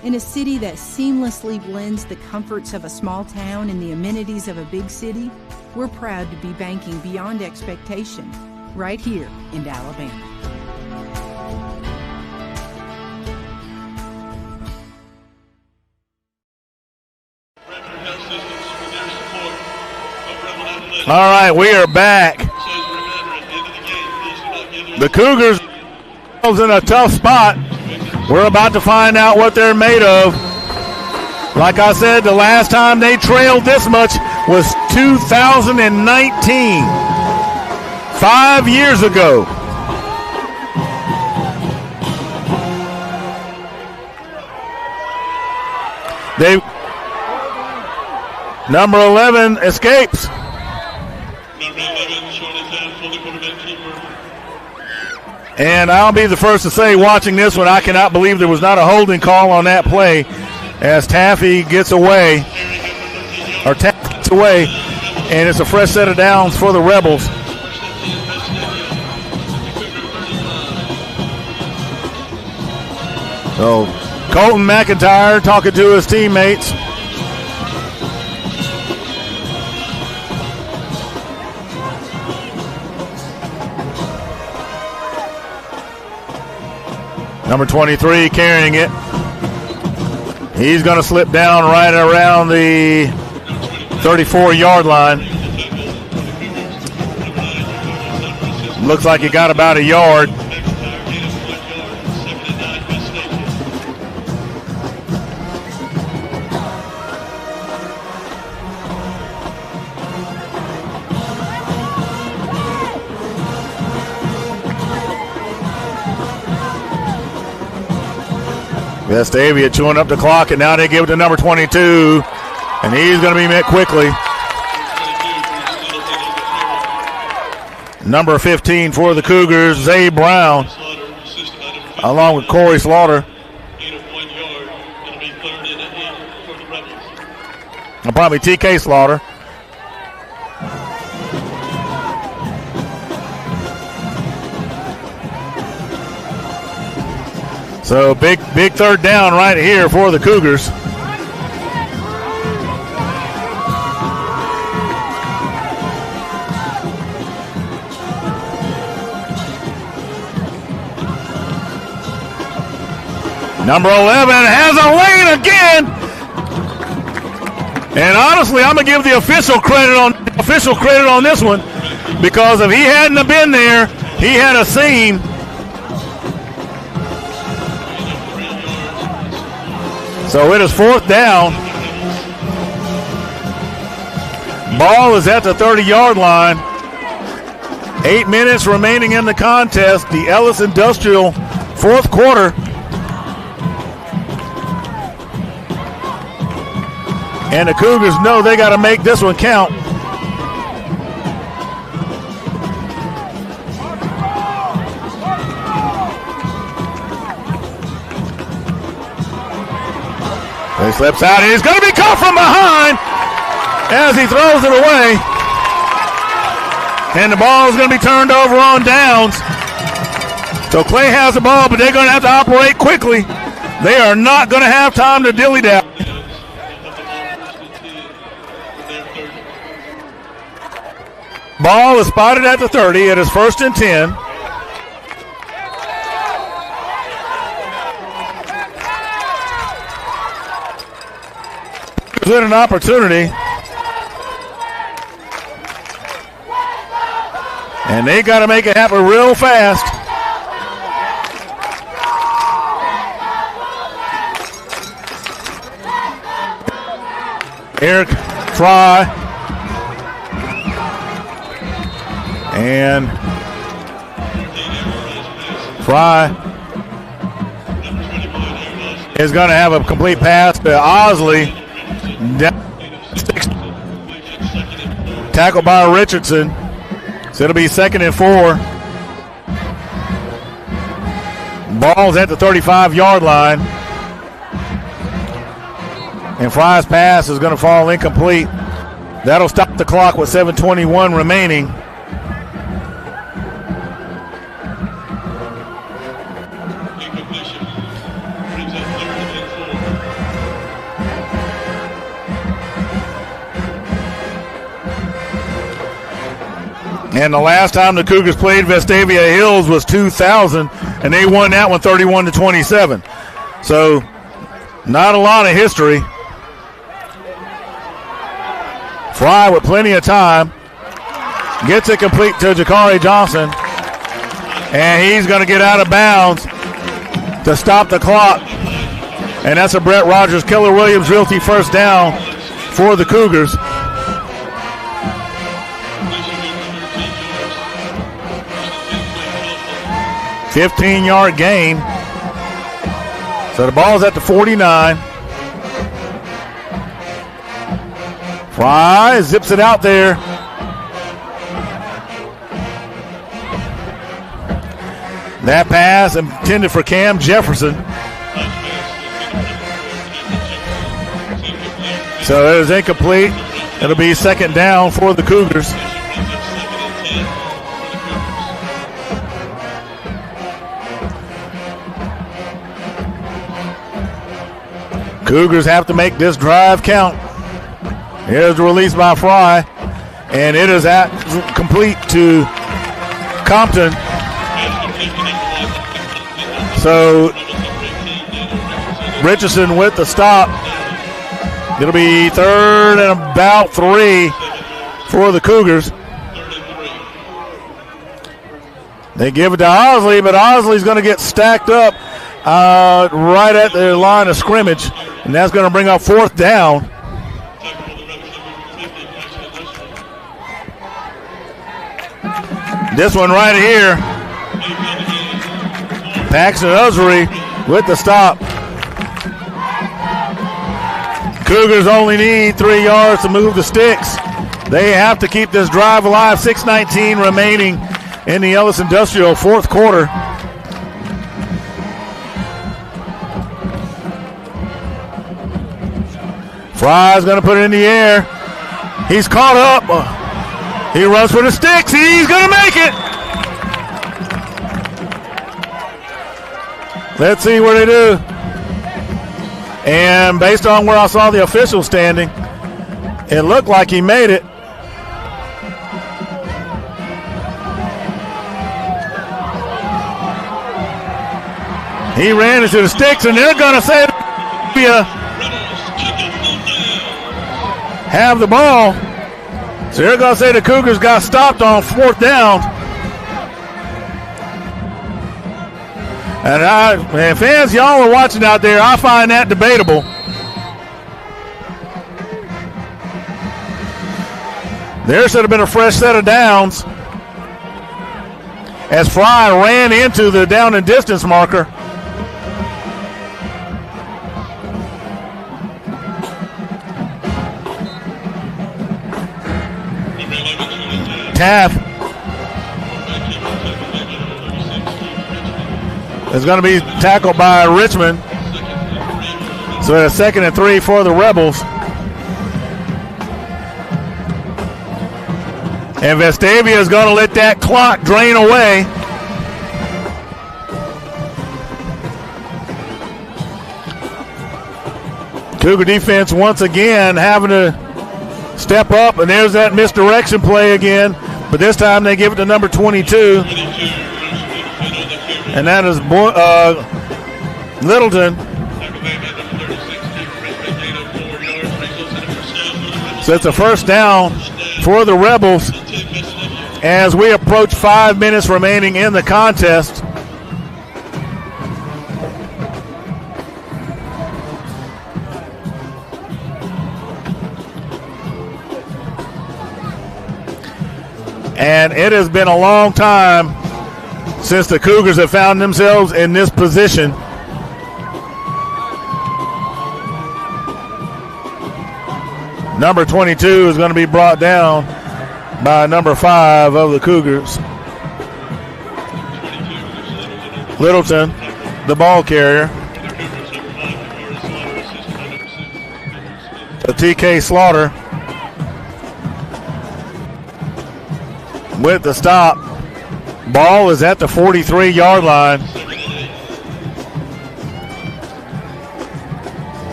In a city that seamlessly blends the comforts of a small town and the amenities of a big city, we're proud to be banking beyond expectation, right here in Alabama. All right, we are back. The Cougars in a tough spot. We're about to find out what they're made of. Like I said, the last time they trailed this much was 2019. 5 years ago. Number 11 escapes. And I'll be the first to say, watching this one, I cannot believe there was not a holding call on that play as Taffy gets away, and it's a fresh set of downs for the Rebels. So Colton McIntyre talking to his teammates. Number 23 carrying it. He's going to slip down right around the 34-yard line. Looks like he got about a yard. Vestavia chewing up the clock, and now they give it to number 22, and he's going to be met quickly. Number 15 for the Cougars, Zay Brown, along with Corey Slaughter. And probably TK Slaughter. So big third down right here for the Cougars. Number 11 has a lane again. And honestly, I'm gonna give the official credit on this one, because if he hadn't have been there, he had a seam. So it is 4th down. Ball is at the 30-yard line. 8 minutes remaining in the contest. The Ellis Industrial 4th quarter. And the Cougars know they got to make this one count. He slips out, and he's going to be caught from behind as he throws it away. And the ball is going to be turned over on downs. So Clay has the ball, but they're going to have to operate quickly. They are not going to have time to dilly-dally. Ball is spotted at the 30. It is 1st and 10. Good an opportunity. And they got to make it happen real fast. Eric Fry. And Fry is going to have a complete pass to Osley. Tackled by Richardson. So it'll be 2nd and 4. Ball's at the 35-yard line. And Fry's pass is going to fall incomplete. That'll stop the clock with 7:21 remaining. And the last time the Cougars played Vestavia Hills was 2000, and they won that one 31-27. So, not a lot of history. Fry with plenty of time. Gets it complete to Jakari Johnson. And he's going to get out of bounds to stop the clock. And that's a Brett Rogers Keller Williams Realty first down for the Cougars. 15-yard gain. So the ball's at the 49. Fry zips it out there. That pass intended for Cam Jefferson. So it is incomplete. It'll be 2nd down for the Cougars. Cougars have to make this drive count. Here's the release by Fry, and it is complete to Compton. So Richardson with the stop. It'll be 3rd and about 3 for the Cougars. They give it to Osley, but Osley's going to get stacked up right at the line of scrimmage, and that's going to bring up 4th down. This one right here, Paxton Usry with the stop. Cougars only need 3 yards to move the sticks. They have to keep this drive alive. 6:19 remaining in the Ellis Industrial 4th quarter. Fry's going to put it in the air. He's caught up. He runs for the sticks. He's going to make it. Let's see what they do. And based on where I saw the official standing, it looked like he made it. He ran into the sticks, and they're going to say have the ball. So they're going to say the Cougars got stopped on 4th down. And fans, y'all are watching out there, I find that debatable. There should have been a fresh set of downs as Fry ran into the down and distance marker. Taft is going to be tackled by Richmond. So a 2nd and 3 for the Rebels. And Vestavia is going to let that clock drain away. Cougar defense once again having to step up, and there's that misdirection play again, but this time they give it to number 22. And that is Littleton. So it's a first down for the Rebels as we approach 5 minutes remaining in the contest. And it has been a long time since the Cougars have found themselves in this position. Number 22 is going to be brought down by number 5 of the Cougars. Littleton, the ball carrier. The TK Slaughter with the stop. Ball is at the 43-yard line.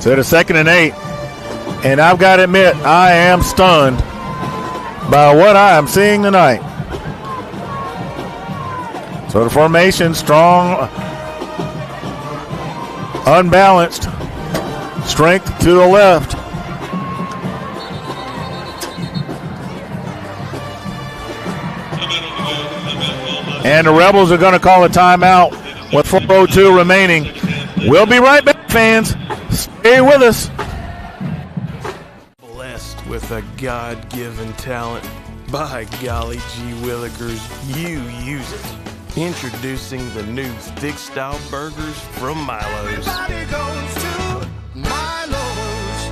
So it's 2nd and 8. And I've got to admit, I am stunned by what I am seeing tonight. So the formation, strong, unbalanced, strength to the left. And the Rebels are going to call a timeout with 4:02 remaining. We'll be right back, fans. Stay with us. Blessed with a God-given talent. By golly gee willikers, you use it. Introducing the new thick style burgers from Milo's. Everybody goes to Milo's.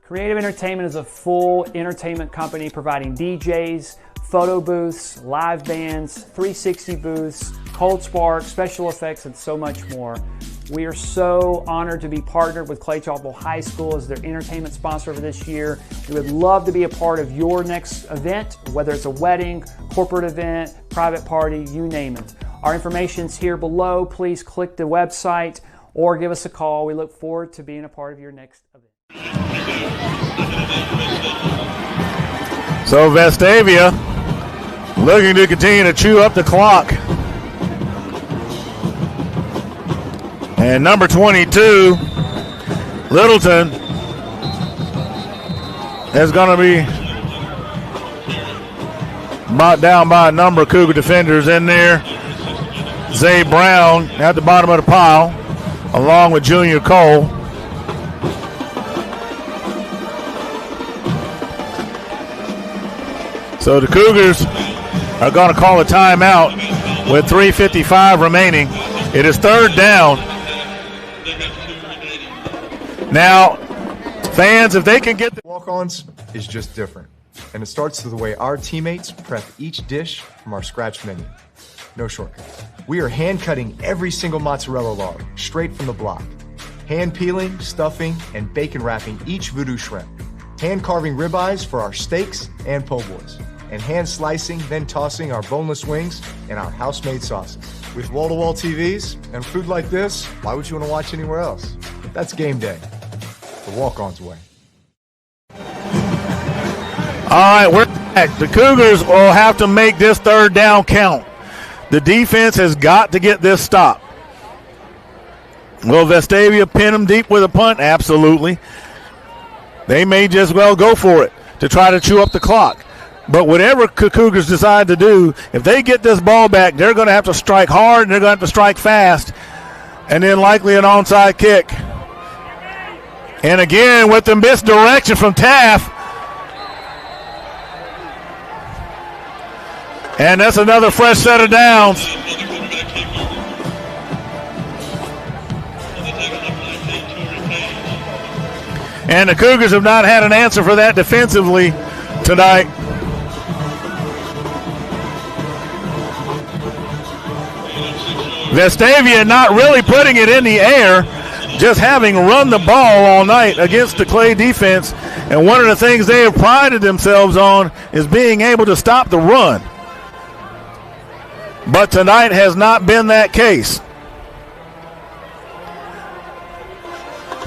Creative Entertainment is a full entertainment company providing DJs, photo booths, live bands, 360 booths, cold spark, special effects, and so much more. We are so honored to be partnered with Clay-Chalkville High School as their entertainment sponsor for this year. We would love to be a part of your next event, whether it's a wedding, corporate event, private party, you name it. Our information's here below. Please click the website or give us a call. We look forward to being a part of your next event. So Vestavia looking to continue to chew up the clock. And number 22, Littleton, is going to be brought down by a number of Cougar defenders in there. Zay Brown at the bottom of the pile, along with Junior Cole. So the Cougars are going to call a timeout with 3:55 remaining. It is 3rd down. Now, fans, if they can get the walk-ons is just different. And it starts with the way our teammates prep each dish from our scratch menu. No shortcuts. We are hand-cutting every single mozzarella log straight from the block. Hand-peeling, stuffing, and bacon wrapping each voodoo shrimp. Hand-carving ribeyes for our steaks and po' boys. And hand-slicing, then tossing our boneless wings and our house-made sauces. With wall-to-wall TVs and food like this, why would you want to watch anywhere else? That's game day. The walk-ons way. All right, we're back. The Cougars will have to make this 3rd down count. The defense has got to get this stop. Will Vestavia pin them deep with a punt? Absolutely. They may just well go for it to try to chew up the clock. But whatever Cougars decide to do, if they get this ball back, they're going to have to strike hard and they're going to have to strike fast, and then likely an onside kick. And again, with the misdirection from Taft. And that's another fresh set of downs. And the Cougars have not had an answer for that defensively tonight. Vestavia not really putting it in the air, just having run the ball all night against the Clay defense. And one of the things they have prided themselves on is being able to stop the run. But tonight has not been that case.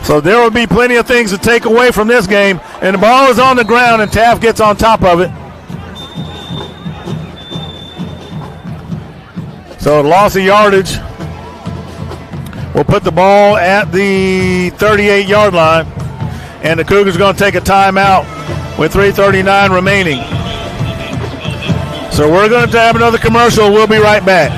So there will be plenty of things to take away from this game. And the ball is on the ground and Taft gets on top of it. So loss of yardage. We'll put the ball at the 38-yard line. And the Cougars are going to take a timeout with 3:39 remaining. So we're going to have another commercial. We'll be right back.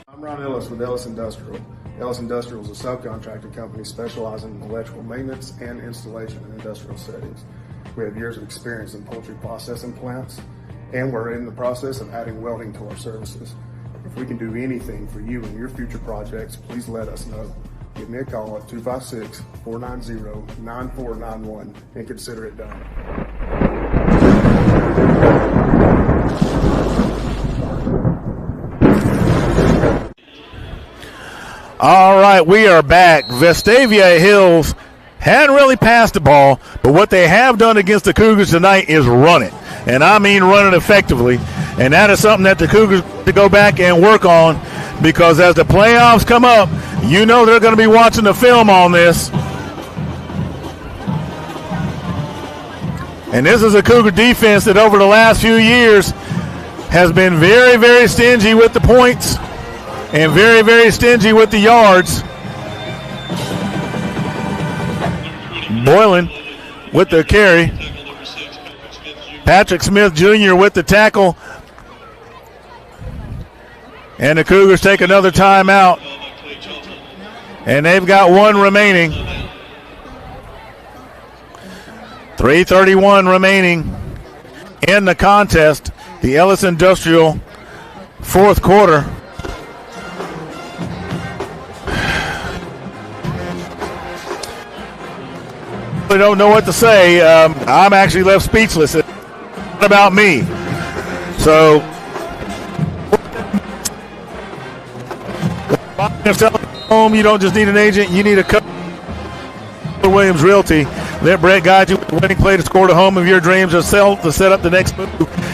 I'm Ron Ellis with Ellis Industrial. Ellis Industrial is a subcontracting company specializing in electrical maintenance and installation in industrial settings. We have years of experience in poultry processing plants, and we're in the process of adding welding to our services. If we can do anything for you and your future projects, please let us know. Give me a call at 256-490-9491 and consider it done. All right, we are back. Vestavia Hills hadn't really passed the ball, but what they have done against the Cougars tonight is run it. And I mean run it effectively. And that is something that the Cougars have to go back and work on, because as the playoffs come up, you know they're going to be watching the film on this. And this is a Cougar defense that over the last few years has been very, very stingy with the points and very, very stingy with the yards. Boylan with the carry. Patrick Smith Jr. with the tackle. And the Cougars take another timeout. And they've got one remaining. 3:31 remaining in the contest. The Ellis Industrial fourth quarter. I don't know what to say. I'm actually left speechless. It's not about me. So, home, you don't just need an agent, you need a coach. Williams Realty. Let Brett guide you with the winning play to score the home of your dreams or to set up the next move.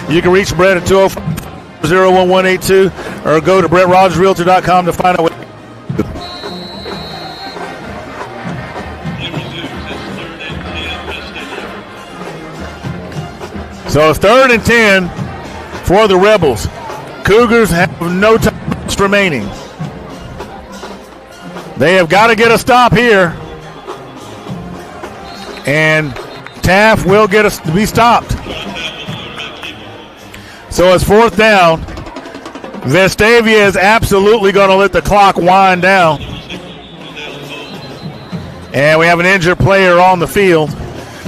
You can reach Brett at 205-01182 or go to BrettRogersRealtor.com to find out what. So it's 3rd and 10 for the Rebels. Cougars have no time remaining. They have got to get a stop here. And Taft will get us to be stopped. So it's 4th down. Vestavia is absolutely going to let the clock wind down. And we have an injured player on the field.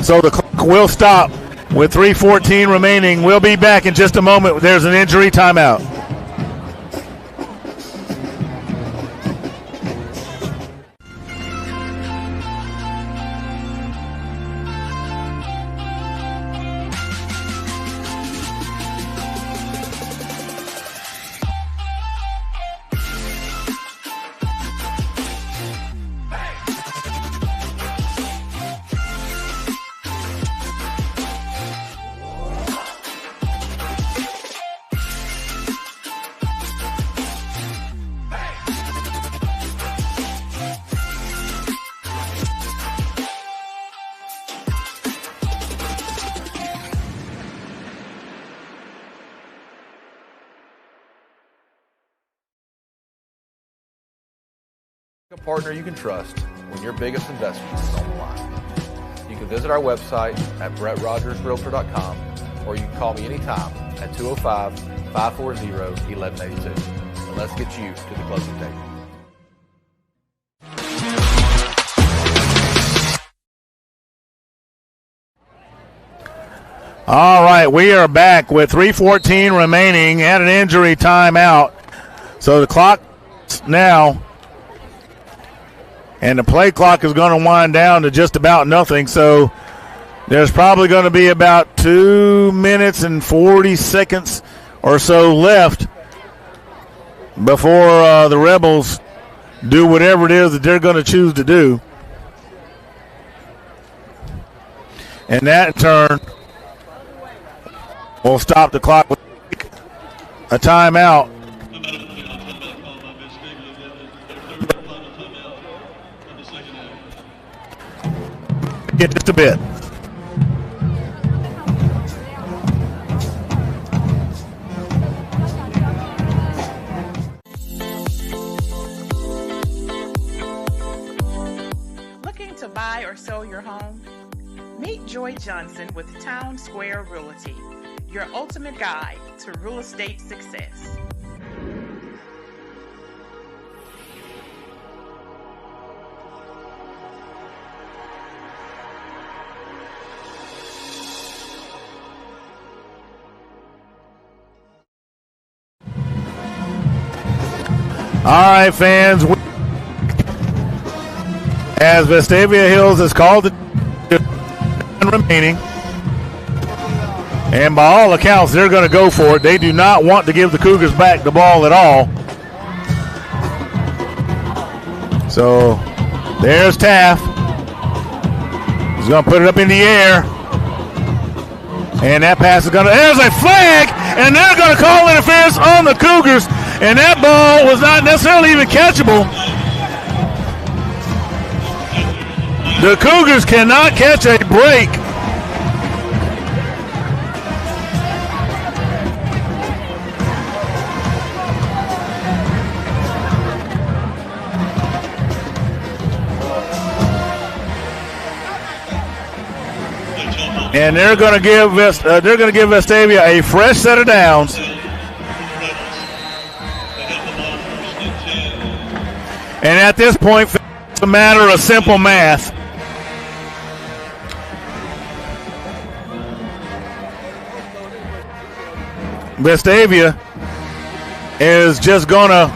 So the clock will stop with 3:14 remaining. We'll be back in just a moment. There's an injury timeout. A partner you can trust when your biggest investment is on the line. You You can visit our website at BrettRogersRealtor.com, or you can call me anytime at 205-540-1182. And let's get you to the closing table. All right, we are back with 3:14 remaining and an injury timeout. So the clock now, and the play clock is going to wind down to just about nothing. So there's probably going to be about 2 minutes and 40 seconds or so left before the Rebels do whatever it is that they're going to choose to do. And that in turn will stop the clock with a timeout. Get just a bit. Looking to buy or sell your home? Meet Joy Johnson with Town Square Realty, your ultimate guide to real estate success. All right, fans. As Vestavia Hills has called it remaining, and by all accounts, they're going to go for it. They do not want to give the Cougars back the ball at all. So there's Taft. He's going to put it up in the air, and that pass is going to. There's a flag, and they're going to call interference on the Cougars. And that ball was not necessarily even catchable. The Cougars cannot catch a break. And they're going to give Vestavia a fresh set of downs. And at this point, it's a matter of simple math. Vestavia is just going to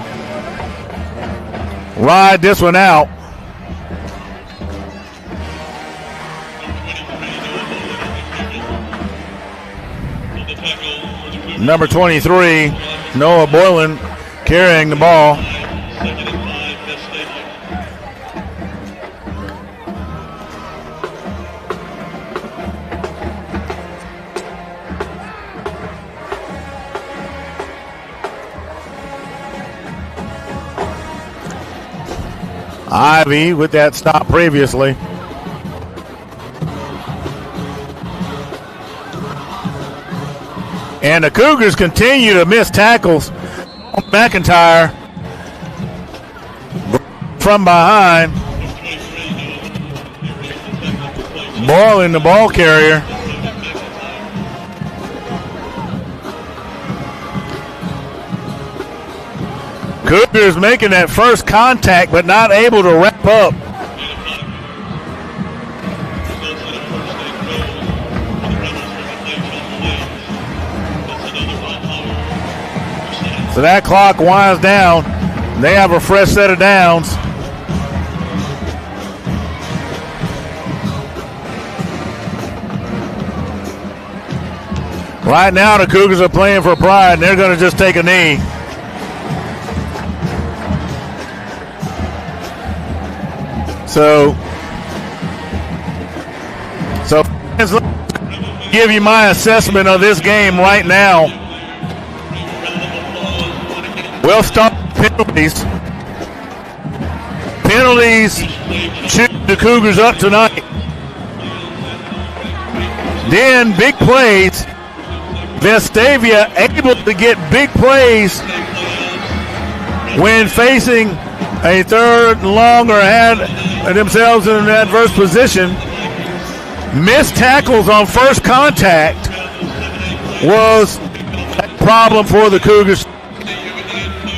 ride this one out. Number 23, Noah Boylan, carrying the ball. Ivy with that stop previously. And the Cougars continue to miss tackles. McIntyre from behind. Boylan, the ball carrier. Cougars making that first contact, but not able to wrap up. So that clock winds down. They have a fresh set of downs. Right now, the Cougars are playing for pride, and they're going to just take a knee. So let's give you my assessment of this game right now. We'll start penalties. Penalties shoot the Cougars up tonight. Then big plays. Vestavia able to get big plays when facing a third and long or had themselves in an adverse position. Missed tackles on first contact was a problem for the Cougars.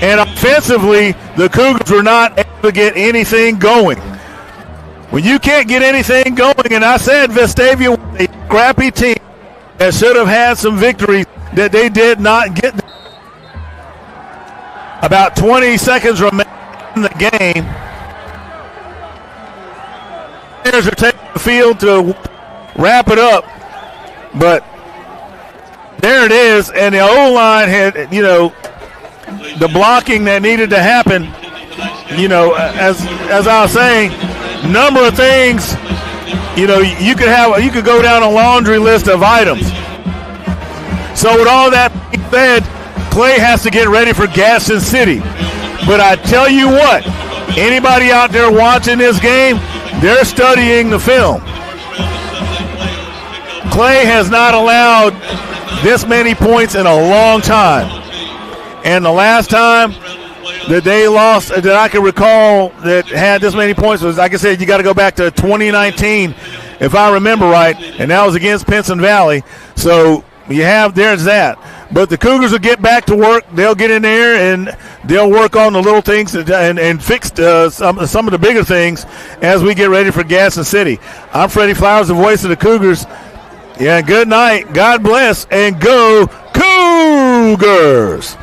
And offensively, the Cougars were not able to get anything going. When you can't get anything going, and I said Vestavia was a scrappy team that should have had some victories that they did not get. About 20 seconds remaining in the game. Players are taking the field to wrap it up, but there it is, and the O-line had, the blocking that needed to happen, as I was saying, number of things, you could go down a laundry list of items. So with all that being said, Clay has to get ready for Gaston City. But I tell you what, anybody out there watching this game, they're studying the film. Clay has not allowed this many points in a long time. And the last time that they lost, that I can recall, that had this many points was, like I said, you got to go back to 2019, if I remember right, and that was against Pinson Valley. So there's that. But the Cougars will get back to work. They'll get in there and they'll work on the little things and fix some of the bigger things as we get ready for Gaston City. I'm Freddie Flowers, the voice of the Cougars. Yeah, good night. God bless, and go Cougars!